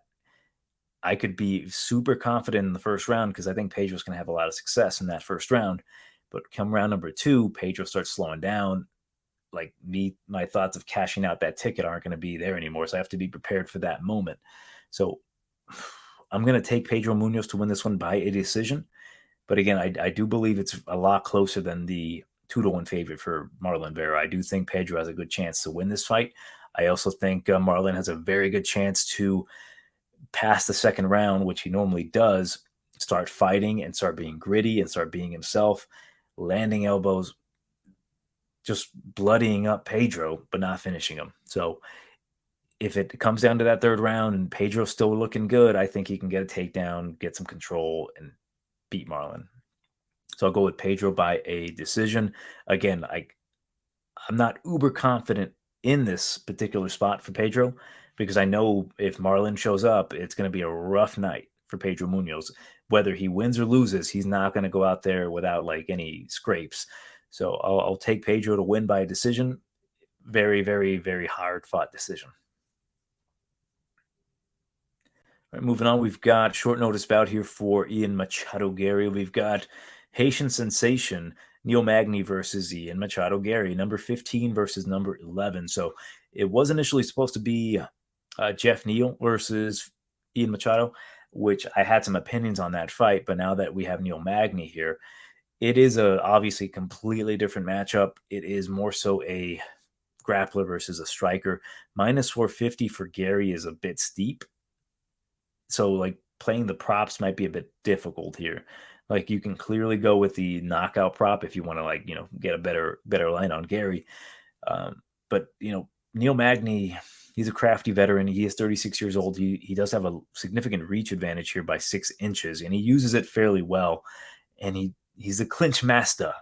I could be super confident in the first round, because I think Pedro's going to have a lot of success in that first round. But come round number 2, Pedro starts slowing down. Like, my thoughts of cashing out that ticket aren't going to be there anymore. So I have to be prepared for that moment. So I'm going to take Pedro Munhoz to win this one by a decision. But again, I do believe it's a lot closer than the 2-1 favorite for Marlon Vera. I do think Pedro has a good chance to win this fight. I also think Marlon has a very good chance to pass the second round, which he normally does, start fighting and start being gritty and start being himself, landing elbows, just bloodying up Pedro, but not finishing him. So if it comes down to that third round and Pedro's still looking good, I think he can get a takedown, get some control, and beat Marlon. So I'll go with Pedro by a decision. Again, I'm not uber confident in this particular spot for Pedro, because I know if Marlon shows up, it's going to be a rough night for Pedro Munhoz. Whether he wins or loses, he's not going to go out there without like any scrapes. So I'll take Pedro to win by a decision. Very, very, very hard fought decision. All right, moving on, we've got short notice bout here for Ian Machado Garry. We've got Haitian sensation Neil Magny versus Ian Machado Garry, number 15 versus number 11. So it was initially supposed to be Jeff Neal versus Ian Machado, which I had some opinions on that fight. But now that we have Neil Magny here, it is a obviously completely different matchup. It is more so a grappler versus a striker. Minus 450 for Garry is a bit steep. So like playing the props might be a bit difficult here. Like, you can clearly go with the knockout prop if you want to, like, get a better line on Garry. But Neil Magny, he's a crafty veteran. He is 36 years old. He does have a significant reach advantage here by 6 inches, and he uses it fairly well. And he's a clinch master.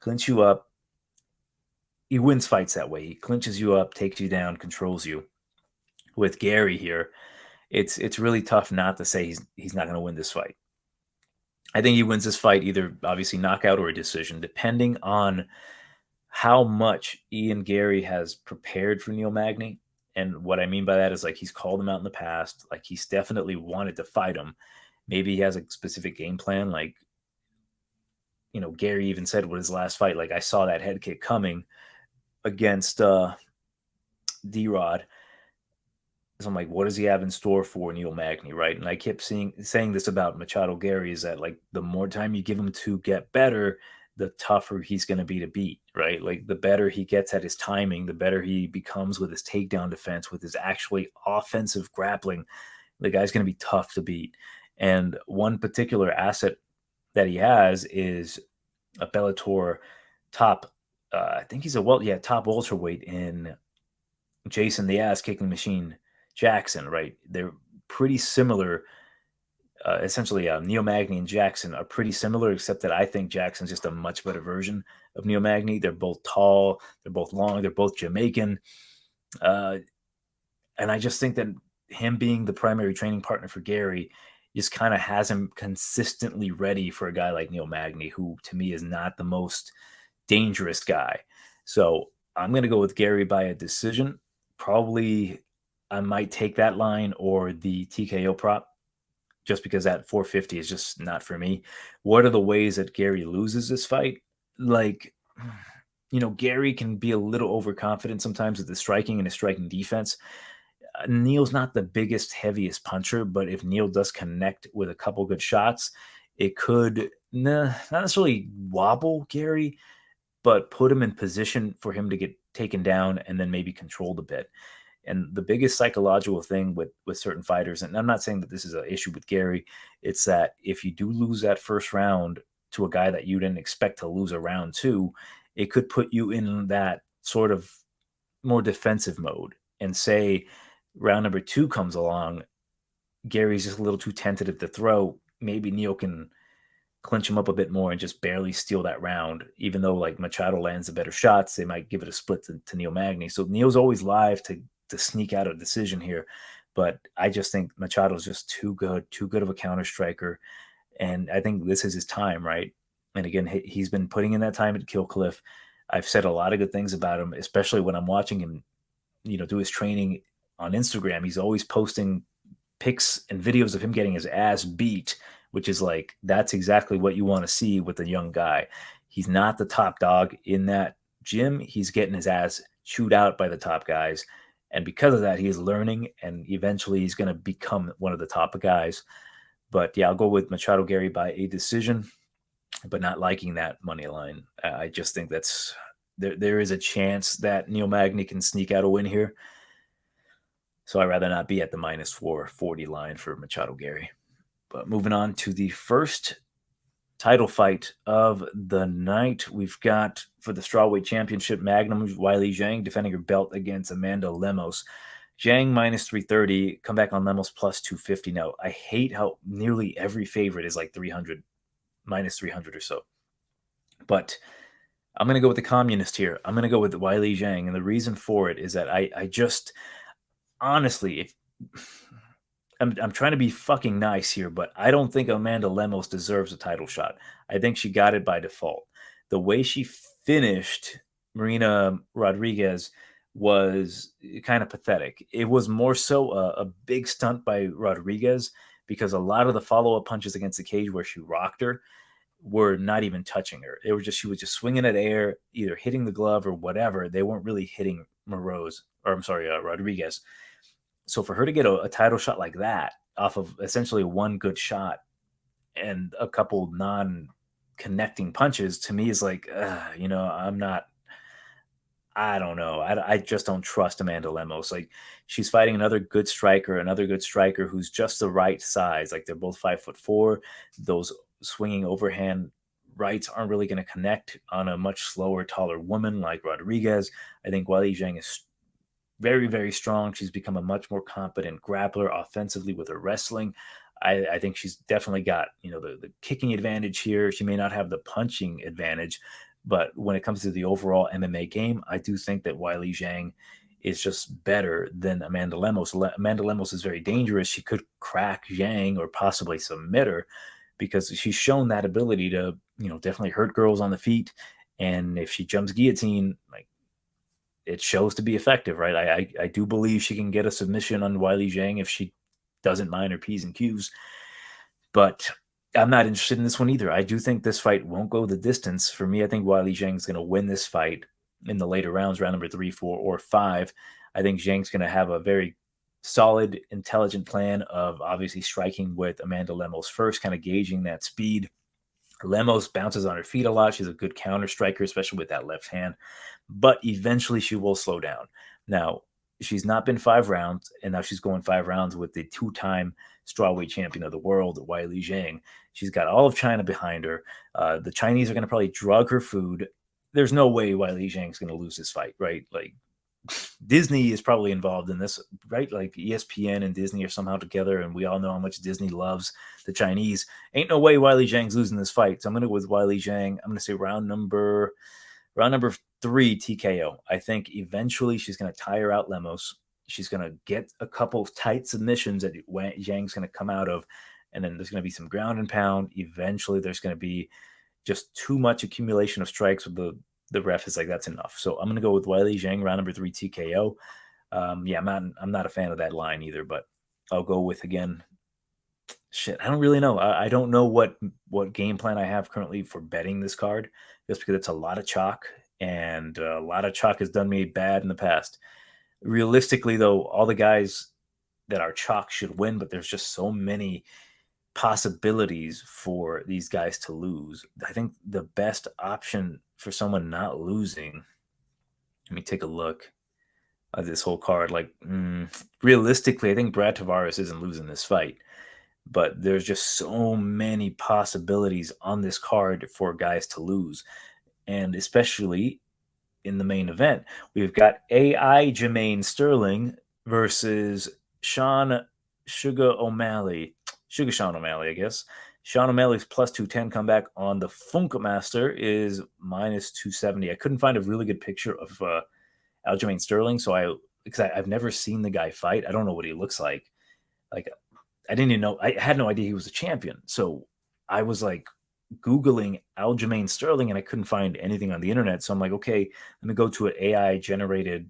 Clinch you up. He wins fights that way. He clinches you up, takes you down, controls you. With Garry here, it's really tough not to say he's not going to win this fight. I think he wins this fight either obviously knockout or a decision, depending on how much Ian Garry has prepared for Neil Magny. And what I mean by that is, like, he's called him out in the past. Like, he's definitely wanted to fight him. Maybe he has a specific game plan. Like, Garry even said with his last fight, like, I saw that head kick coming against D-Rod. So I'm like, what does he have in store for Neil Magny, right? And I kept saying this about Machado Garry, is that, like, the more time you give him to get better, the tougher he's going to be to beat, right? Like, the better he gets at his timing, the better he becomes with his takedown defense, with his actually offensive grappling. The guy's going to be tough to beat. And one particular asset that he has is a Bellator top, I think he's top welterweight in Jason the Ass Kicking Machine Jackson, right? They're pretty similar. Essentially, Neil Magny and Jackson are pretty similar, except that I think Jackson's just a much better version of Neil Magny. They're both tall, they're both long, they're both Jamaican. Uh, and I just think that him being the primary training partner for Garry just kind of has him consistently ready for a guy like Neil Magny, who to me is not the most dangerous guy. So I'm going to go with Garry by a decision. Probably I might take that line or the TKO prop just because that 450 is just not for me. What are the ways that Garry loses this fight? Like, Garry can be a little overconfident sometimes with the striking and his striking defense. Neil's not the biggest, heaviest puncher, but if Neil does connect with a couple good shots, it could not necessarily wobble Garry, but put him in position for him to get taken down and then maybe controlled a bit. And the biggest psychological thing with certain fighters, and I'm not saying that this is an issue with Garry, it's that if you do lose that first round to a guy that you didn't expect to lose a round to, it could put you in that sort of more defensive mode. And say round number 2 comes along, Gary's just a little too tentative to throw. Maybe Neil can clinch him up a bit more and just barely steal that round. Even though like Machado lands the better shots, they might give it a split to Neil Magny. So Neil's always live to sneak out a decision here. But I just think Machado's just too good of a counter striker. And I think this is his time, right? And again, he's been putting in that time at Kill Cliff. I've said a lot of good things about him, especially when I'm watching him, do his training on Instagram. He's always posting pics and videos of him getting his ass beat, which is like, that's exactly what you want to see with a young guy. He's not the top dog in that gym. He's getting his ass chewed out by the top guys. And because of that, he is learning, and eventually he's going to become one of the top guys. But yeah, I'll go with Machado Garry by a decision, but not liking that money line. I just think that's there is a chance that Neil Magny can sneak out a win here. So I'd rather not be at the minus 440 line for Machado Garry. But moving on to the first title fight of the night, we've got for the strawweight championship, Magnum Weili Zhang defending her belt against Amanda Lemos. Zhang minus 330, come back on Lemos plus 250. Now, I hate how nearly every favorite is like 300, minus 300 or so. But I'm going to go with the communist here. I'm going to go with Weili Zhang. And the reason for it is that I just, honestly, I'm trying to be fucking nice here, but I don't think Amanda Lemos deserves a title shot. I think she got it by default. The way she finished Marina Rodrigues was kind of pathetic. It was more so a big stunt by Rodrigues because a lot of the follow-up punches against the cage where she rocked her were not even touching her. It was just, she was just swinging at air, either hitting the glove or whatever. They weren't really hitting Rodrigues. So for her to get a title shot like that off of essentially one good shot and a couple non-connecting punches, to me is like, I don't know. I just don't trust Amanda Lemos. Like, she's fighting another good striker who's just the right size. Like, they're both 5'4". Those swinging overhand rights aren't really going to connect on a much slower, taller woman like Rodrigues. I think Weili Zhang is very, very strong. She's become a much more competent grappler offensively with her wrestling. I think she's definitely got, the kicking advantage here. She may not have the punching advantage, but when it comes to the overall MMA game, I do think that Weili Zhang is just better than Amanda Lemos. Amanda Lemos is very dangerous. She could crack Zhang or possibly submit her because she's shown that ability to, definitely hurt girls on the feet. And if she jumps guillotine, like, it shows to be effective, right? I do believe she can get a submission on Weili Zhang if she doesn't mind her P's and Q's. But I'm not interested in this one either. I do think this fight won't go the distance. For me, I think Weili Zhang is going to win this fight in the later rounds, round number 3, 4, or 5. I think Zhang's going to have a very solid, intelligent plan of obviously striking with Amanda Lemos first, kind of gauging that speed. Lemos bounces on her feet a lot. She's a good counter striker, especially with that left hand. But eventually she will slow down. Now, she's not been 5 rounds, and now she's going 5 rounds with the 2-time strawweight champion of the world, Weili Zhang. She's got all of China behind her. The Chinese are going to probably drug her food. There's no way Weili Zhang's going to lose this fight, right? Like, Disney is probably involved in this, right? Like ESPN and Disney are somehow together, and we all know how much Disney loves the Chinese. Ain't no way Weili Zhang's losing this fight. So I'm going to go with Weili Zhang. I'm going to say round number 3 TKO. I think eventually she's going to tire out Lemos. She's going to get a couple of tight submissions that Zhang's going to come out of, and then there's going to be some ground and pound. Eventually, there's going to be just too much accumulation of strikes with the ref is like, that's enough. So I'm going to go with Weili Zhang, round number 3 TKO. I'm not a fan of that line either, but I'll go with, again, shit, I don't really know. I don't know what game plan I have currently for betting this card, just because it's a lot of chalk, and a lot of chalk has done me bad in the past. Realistically, though, all the guys that are chalk should win, but there's just so many possibilities for these guys to lose. I think the best option for someone not losing, let me take a look at this whole card. Like, realistically, I think Brad Tavares isn't losing this fight, but there's just so many possibilities on this card for guys to lose. And especially in the main event, we've got AI Jermaine Sterling versus Sean Sugar Sean O'Malley, I guess. Sean O'Malley's plus 210 comeback on the Funkmaster is minus 270. I couldn't find a really good picture of Aljamain Sterling, because I've never seen the guy fight. I don't know what he looks like. Like, I didn't even know. I had no idea he was a champion. So I was like Googling Aljamain Sterling, and I couldn't find anything on the internet. So I'm like, okay, let me go to an AI generated,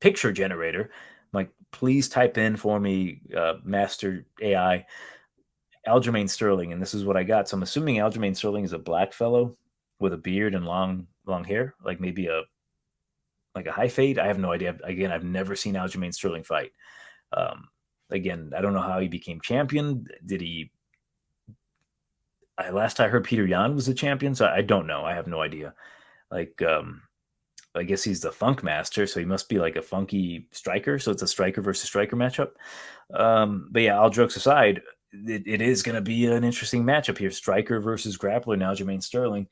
picture generator. I'm like, please type in for me, master AI, Aljamain Sterling, and this is what I got. So I'm assuming Aljamain Sterling is a black fellow with a beard and long hair, like maybe a high fade. I have no idea. Again, I've never seen Aljamain Sterling fight. Again, I don't know how he became champion. Last I heard, Peter was the champion, so I don't know. I have no idea. Like, I guess he's the funk master, so he must be like a funky striker. So it's a striker versus striker matchup. But yeah, all jokes aside, it is going to be an interesting matchup here. Striker versus grappler now, Jermaine Sterling.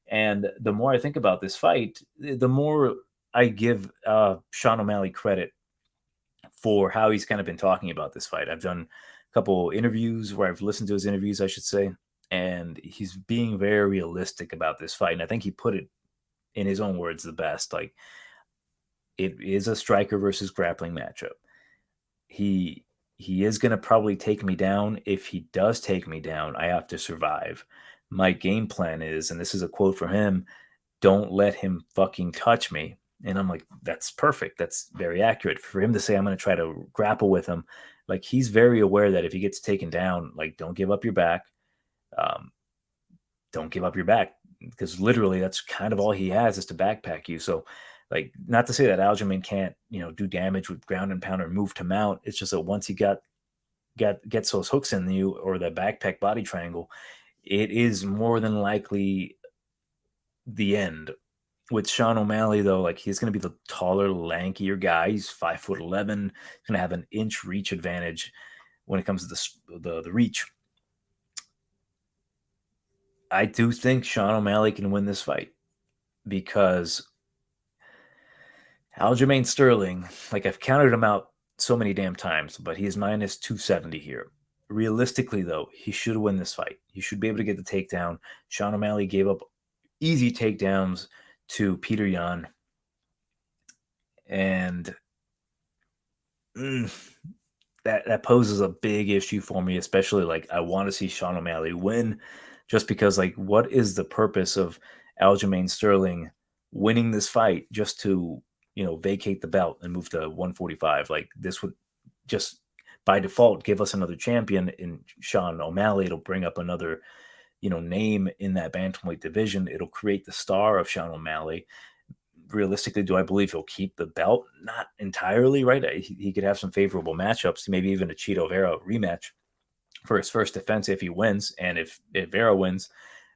And the more I think about this fight, the more I give Sean O'Malley credit for how he's kind of been talking about this fight. I've done a couple interviews where I've listened to his interviews, I should say, and he's being very realistic about this fight. And I think he put it in his own words the best. Like, it is a striker versus grappling matchup. He is going to probably take me down. If he does take me down, I have to survive. My game plan is, and this is a quote from him, don't let him fucking touch me. And I'm like, that's perfect. That's very accurate. For him to say, I'm going to try to grapple with him, like, he's very aware that if he gets taken down, like, don't give up your back. Don't give up your back, because literally that's kind of all he has is to backpack you. So, like, not to say that Aljamain can't, do damage with ground and pound or move to mount. It's just that once he gets those hooks in you, or the backpack body triangle, it is more than likely the end. With Sean O'Malley, though, like, he's going to be the taller, lankier guy. He's 5'11", going to have an inch reach advantage when it comes to the reach. I do think Sean O'Malley can win this fight, because Aljamain Sterling, like, I've counted him out so many damn times, but he is minus 270 here. Realistically, though, he should win this fight. He should be able to get the takedown. Sean O'Malley gave up easy takedowns to Peter Yan, and that poses a big issue for me, especially, like, I want to see Sean O'Malley win, just because, like, what is the purpose of Aljamain Sterling winning this fight just to, vacate the belt and move to 145? Like, this would just by default give us another champion in Sean O'Malley. It'll bring up another, name in that bantamweight division. It'll create the star of Sean O'Malley. Realistically, do I believe he'll keep the belt? Not entirely, right? He could have some favorable matchups, maybe even a Cheeto Vera rematch for his first defense if he wins, and if Vera wins.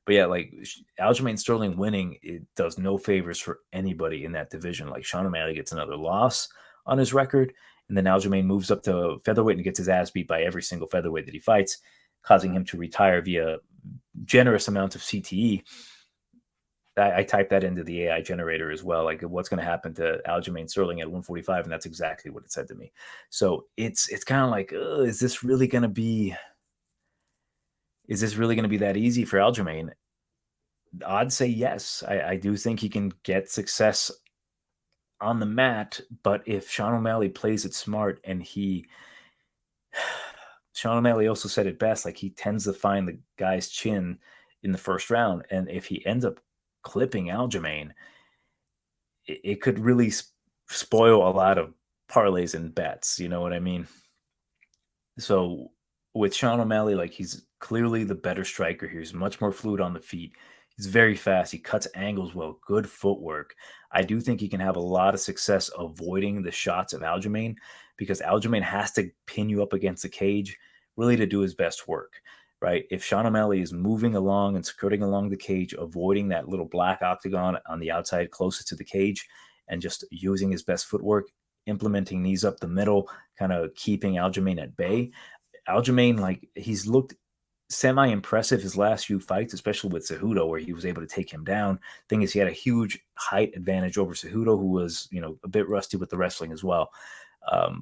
But yeah, like, Aljamain Sterling winning, it does no favors for anybody in that division. Like, Sean O'Malley gets another loss on his record, and then Aljamain moves up to featherweight and gets his ass beat by every single featherweight that he fights, causing him to retire via generous amounts of CTE. I typed that into the AI generator as well. Like, what's going to happen to Aljamain Sterling at 145, and that's exactly what it said to me. So it's kind of like, is this really going to be? Is this really going to be that easy for Aljamain? I'd say yes. I do think he can get success on the mat, but if Sean O'Malley plays it smart and Sean O'Malley also said it best, like he tends to find the guy's chin in the first round, and if he ends up clipping Aljamain, it could really spoil a lot of parlays and bets. You know what I mean? So with Sean O'Malley, like he's clearly the better striker here. He's much more fluid on the feet. He's very fast. He cuts angles well. Good footwork. I do think he can have a lot of success avoiding the shots of Aljamain because Aljamain has to pin you up against the cage really to do his best work, right? If Sean O'Malley is moving along and skirting along the cage, avoiding that little black octagon on the outside closest to the cage, and just using his best footwork, implementing knees up the middle, kind of keeping Aljamain at bay. Aljamain, like he's looked semi-impressive his last few fights, especially with Cejudo, where he was able to take him down. Thing is, he had a huge height advantage over Cejudo, who was, a bit rusty with the wrestling as well.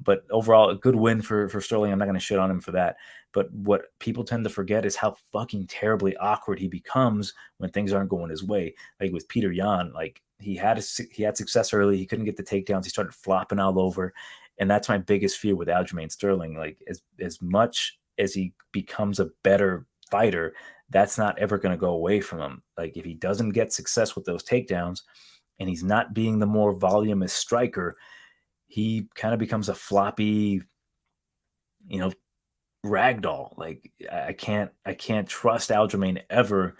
But overall, a good win for Sterling. I'm not going to shit on him for that. But what people tend to forget is how fucking terribly awkward he becomes when things aren't going his way. Like with Peter Yan, like he had success early. He couldn't get the takedowns. He started flopping all over. And that's my biggest fear with Aljamain Sterling. Like as much as he becomes a better fighter, that's not ever going to go away from him. Like if he doesn't get success with those takedowns and he's not being the more voluminous striker, he kind of becomes a floppy, ragdoll. Like I can't trust Aljamain ever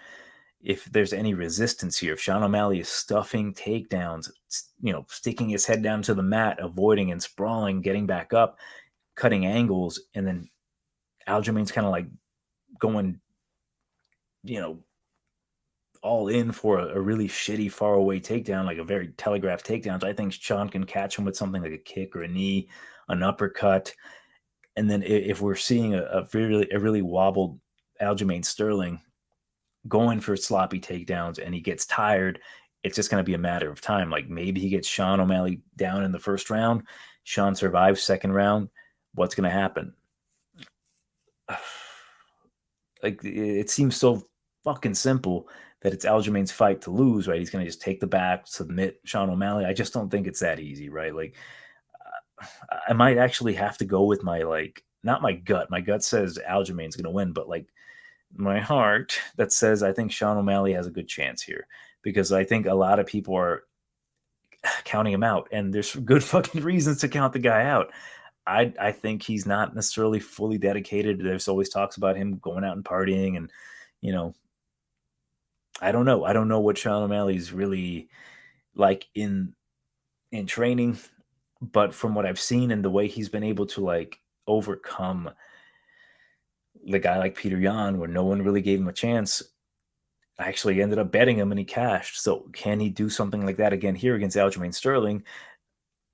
if there's any resistance here. If Sean O'Malley is stuffing takedowns, sticking his head down to the mat, avoiding and sprawling, getting back up, cutting angles, and then Aljamain's kind of like going, all in for a really shitty far away takedown, like a very telegraphed takedown. So I think Sean can catch him with something like a kick or a knee, an uppercut. And then if we're seeing a really wobbled Aljamain Sterling going for sloppy takedowns and he gets tired, it's just going to be a matter of time. Like maybe he gets Sean O'Malley down in the first round. Sean survives second round. What's going to happen? Like it seems so fucking simple that it's Aljamain's fight to lose, right? He's going to just take the back, submit Sean O'Malley. I just don't think it's that easy, right? Like I might actually have to go with my not my gut. My gut says Aljamain's going to win, but like my heart that says I think Sean O'Malley has a good chance here because I think a lot of people are counting him out, and there's good fucking reasons to count the guy out. I think he's not necessarily fully dedicated. There's always talks about him going out and partying, and I don't know. I don't know what Sean O'Malley's really like in training, but from what I've seen and the way he's been able to like overcome the guy like Peter Yan, where no one really gave him a chance, I actually ended up betting him and he cashed. So can he do something like that again here against Aljamain Sterling?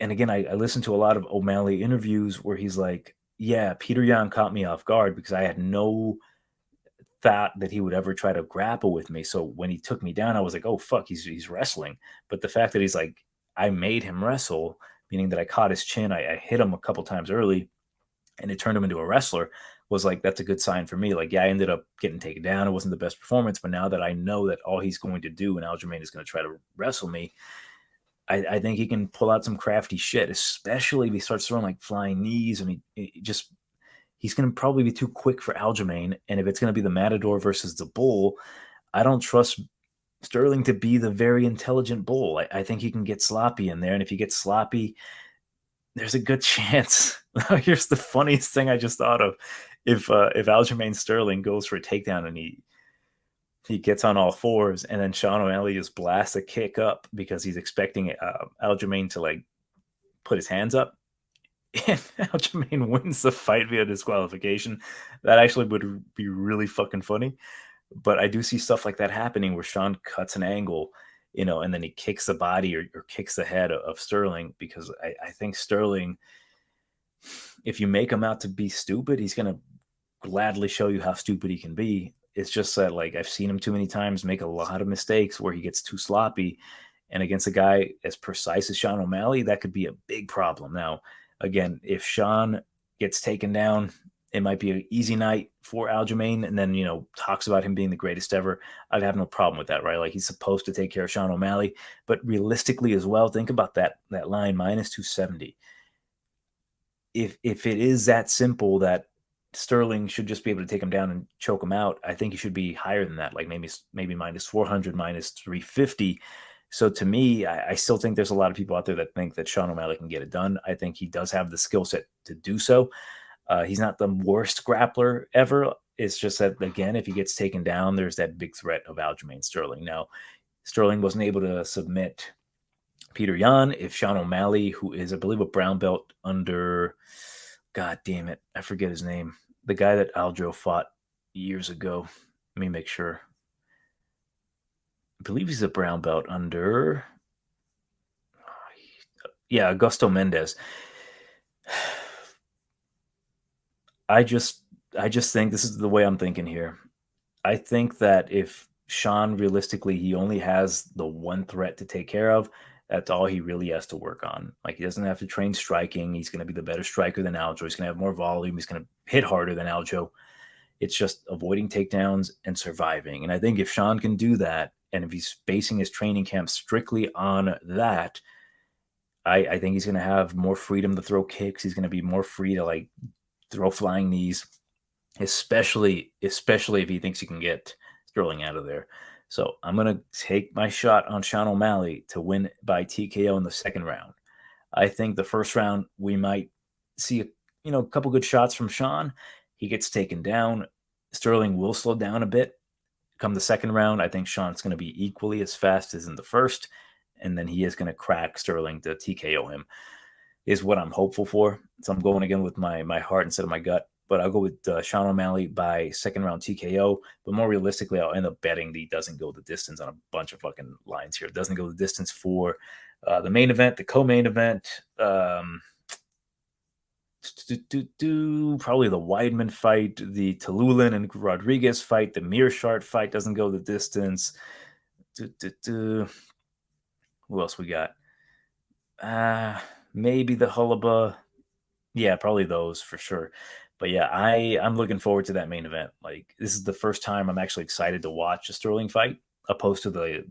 And again, I listened to a lot of O'Malley interviews where he's like, yeah, Peter Yan caught me off guard because I had no thought that he would ever try to grapple with me. So when he took me down, I was like, oh, fuck, he's wrestling. But the fact that he's like, I made him wrestle, meaning that I caught his chin, I hit him a couple times early, and it turned him into a wrestler, was like, that's a good sign for me. Like, yeah, I ended up getting taken down. It wasn't the best performance, but now that I know that all he's going to do and Aljamain is going to try to wrestle me, I think he can pull out some crafty shit, especially if he starts throwing like flying knees. I mean, he's going to probably be too quick for Aljamain. And if it's going to be the Matador versus the Bull, I don't trust Sterling to be the very intelligent Bull. I think he can get sloppy in there. And if he gets sloppy, there's a good chance. Here's the funniest thing I just thought of. If Aljamain Sterling goes for a takedown and he gets on all fours, and then Sean O'Malley just blasts a kick up because he's expecting Aljamain to like put his hands up, and Aljamain wins the fight via disqualification. That actually would be really fucking funny. But I do see stuff like that happening where Sean cuts an angle, and then he kicks the body or kicks the head of Sterling, because I think Sterling, if you make him out to be stupid, he's going to gladly show you how stupid he can be. It's just that, like, I've seen him too many times make a lot of mistakes where he gets too sloppy. And against a guy as precise as Sean O'Malley, that could be a big problem. Now, again, if Sean gets taken down, it might be an easy night for Aljamain, and then, talks about him being the greatest ever. I'd have no problem with that, right? Like, he's supposed to take care of Sean O'Malley, but realistically as well, think about that line, minus 270. If it is that simple that Sterling should just be able to take him down and choke him out, I think he should be higher than that, like maybe minus 400, minus 350. So to me, I still think there's a lot of people out there that think that Sean O'Malley can get it done. I think he does have the skill set to do so. He's not the worst grappler ever. It's just that, again, if he gets taken down, there's that big threat of Aljamain Sterling. Now, Sterling wasn't able to submit Peter Yan. If Sean O'Malley, who is, I believe, a brown belt under, God damn it, I forget his name, the guy that Aljo fought years ago. Let me make sure. I believe he's a brown belt under, Augusto Mendez. I just think this is the way I'm thinking here. I think that if Sean, realistically, he only has the one threat to take care of, that's all he really has to work on. Like, he doesn't have to train striking. He's going to be the better striker than Aljo. He's going to have more volume. He's going to hit harder than Aljo. It's just avoiding takedowns and surviving. And I think if Sean can do that, and if he's basing his training camp strictly on that, I think he's going to have more freedom to throw kicks. He's going to be more free to, like, throw flying knees, especially if he thinks he can get Sterling out of there. So I'm going to take my shot on Sean O'Malley to win by TKO in the second round. I think the first round we might see a couple good shots from Sean. He gets taken down. Sterling will slow down a bit. Come the second round, I think Sean's going to be equally as fast as in the first, and then he is going to crack Sterling to TKO him, is what I'm hopeful for. So I'm going again with my heart instead of my gut, but I'll go with Sean O'Malley by second round TKO. But more realistically, I'll end up betting that he doesn't go the distance on a bunch of fucking lines here. It doesn't go the distance for the main event, the co-main event, probably the Weidman fight, the Tiuliulan and Rodrigues fight, the Meerschaert fight doesn't go the distance. Who else we got? Maybe the Holobaugh. Yeah, probably those for sure. But yeah, I'm looking forward to that main event. Like, this is the first time I'm actually excited to watch a Sterling fight, opposed to the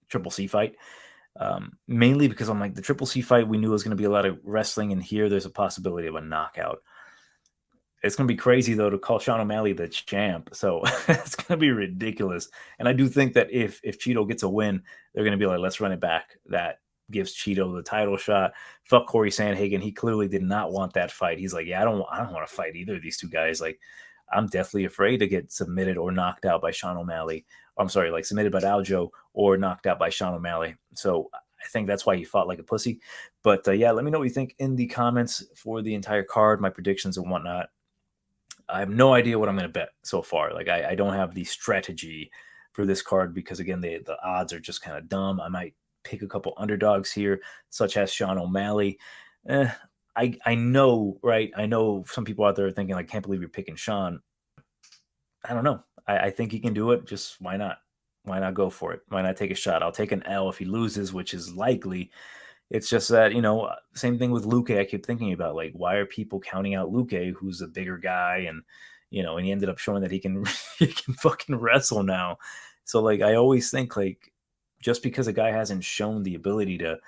Triple C fight. Mainly because I'm like, the Triple C fight, we knew it was going to be a lot of wrestling, and here there's a possibility of a knockout. It's going to be crazy, though, to call Sean O'Malley the champ. So it's going to be ridiculous. And I do think that if Cheeto gets a win, they're going to be like, let's run it back. That gives Cheeto the title shot. Fuck Corey Sandhagen. He clearly did not want that fight. He's like, yeah, I don't want to fight either of these two guys. Like, I'm definitely afraid to get submitted or knocked out by Sean O'Malley. I'm sorry, like submitted by Aljo or knocked out by Sean O'Malley. So I think that's why he fought like a pussy. But yeah, let me know what you think in the comments for the entire card, my predictions and whatnot. I have no idea what I'm going to bet so far. Like, I don't have the strategy for this card because, again, the odds are just kind of dumb. I might pick a couple underdogs here, such as Sean O'Malley. I know, right? I know some people out there are thinking, like, can't believe you're picking Sean. I don't know. I think he can do it. Just why not? Why not go for it? Why not take a shot? I'll take an L if he loses, which is likely. It's just that, same thing with Luque. I keep thinking about, like, why are people counting out Luque, who's a bigger guy, and and he ended up showing that he can fucking wrestle now. So, like, I always think, like, just because a guy hasn't shown the ability to,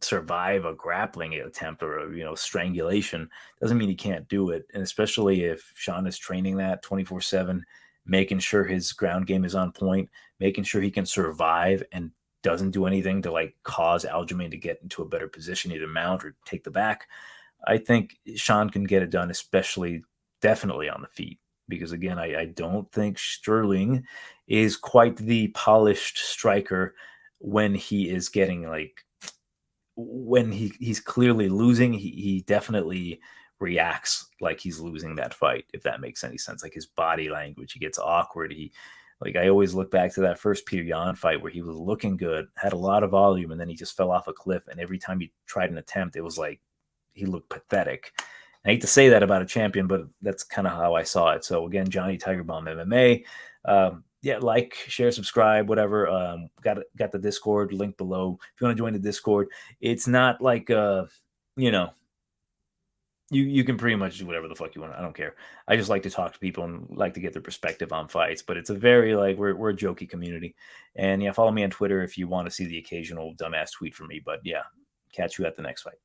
survive a grappling attempt or a, strangulation doesn't mean he can't do it. And especially if Sean is training that 24/7, making sure his ground game is on point, making sure he can survive and doesn't do anything to, like, cause Aljamain to get into a better position, either mount or take the back. I think Sean can get it done, especially definitely on the feet, because, again, I don't think Sterling is quite the polished striker when he is getting, like, when he's clearly losing. He definitely reacts like he's losing that fight, if that makes any sense. Like, his body language, he gets awkward. Like, I always look back to that first Peter Yan fight where he was looking good, had a lot of volume, and then he just fell off a cliff. And every time he tried an attempt, it was like he looked pathetic. I hate to say that about a champion, but that's kind of how I saw it. So again, Johnny Tiger Bomb MMA. Yeah, like, share, subscribe, whatever. Got the Discord link below if you want to join the Discord. It's not like you know, you can pretty much do whatever the fuck you want. I don't care. I just like to talk to people and like to get their perspective on fights. But it's a very like we're a jokey community. And yeah, follow me on Twitter if you want to see the occasional dumbass tweet from me. But yeah, catch you at the next fight.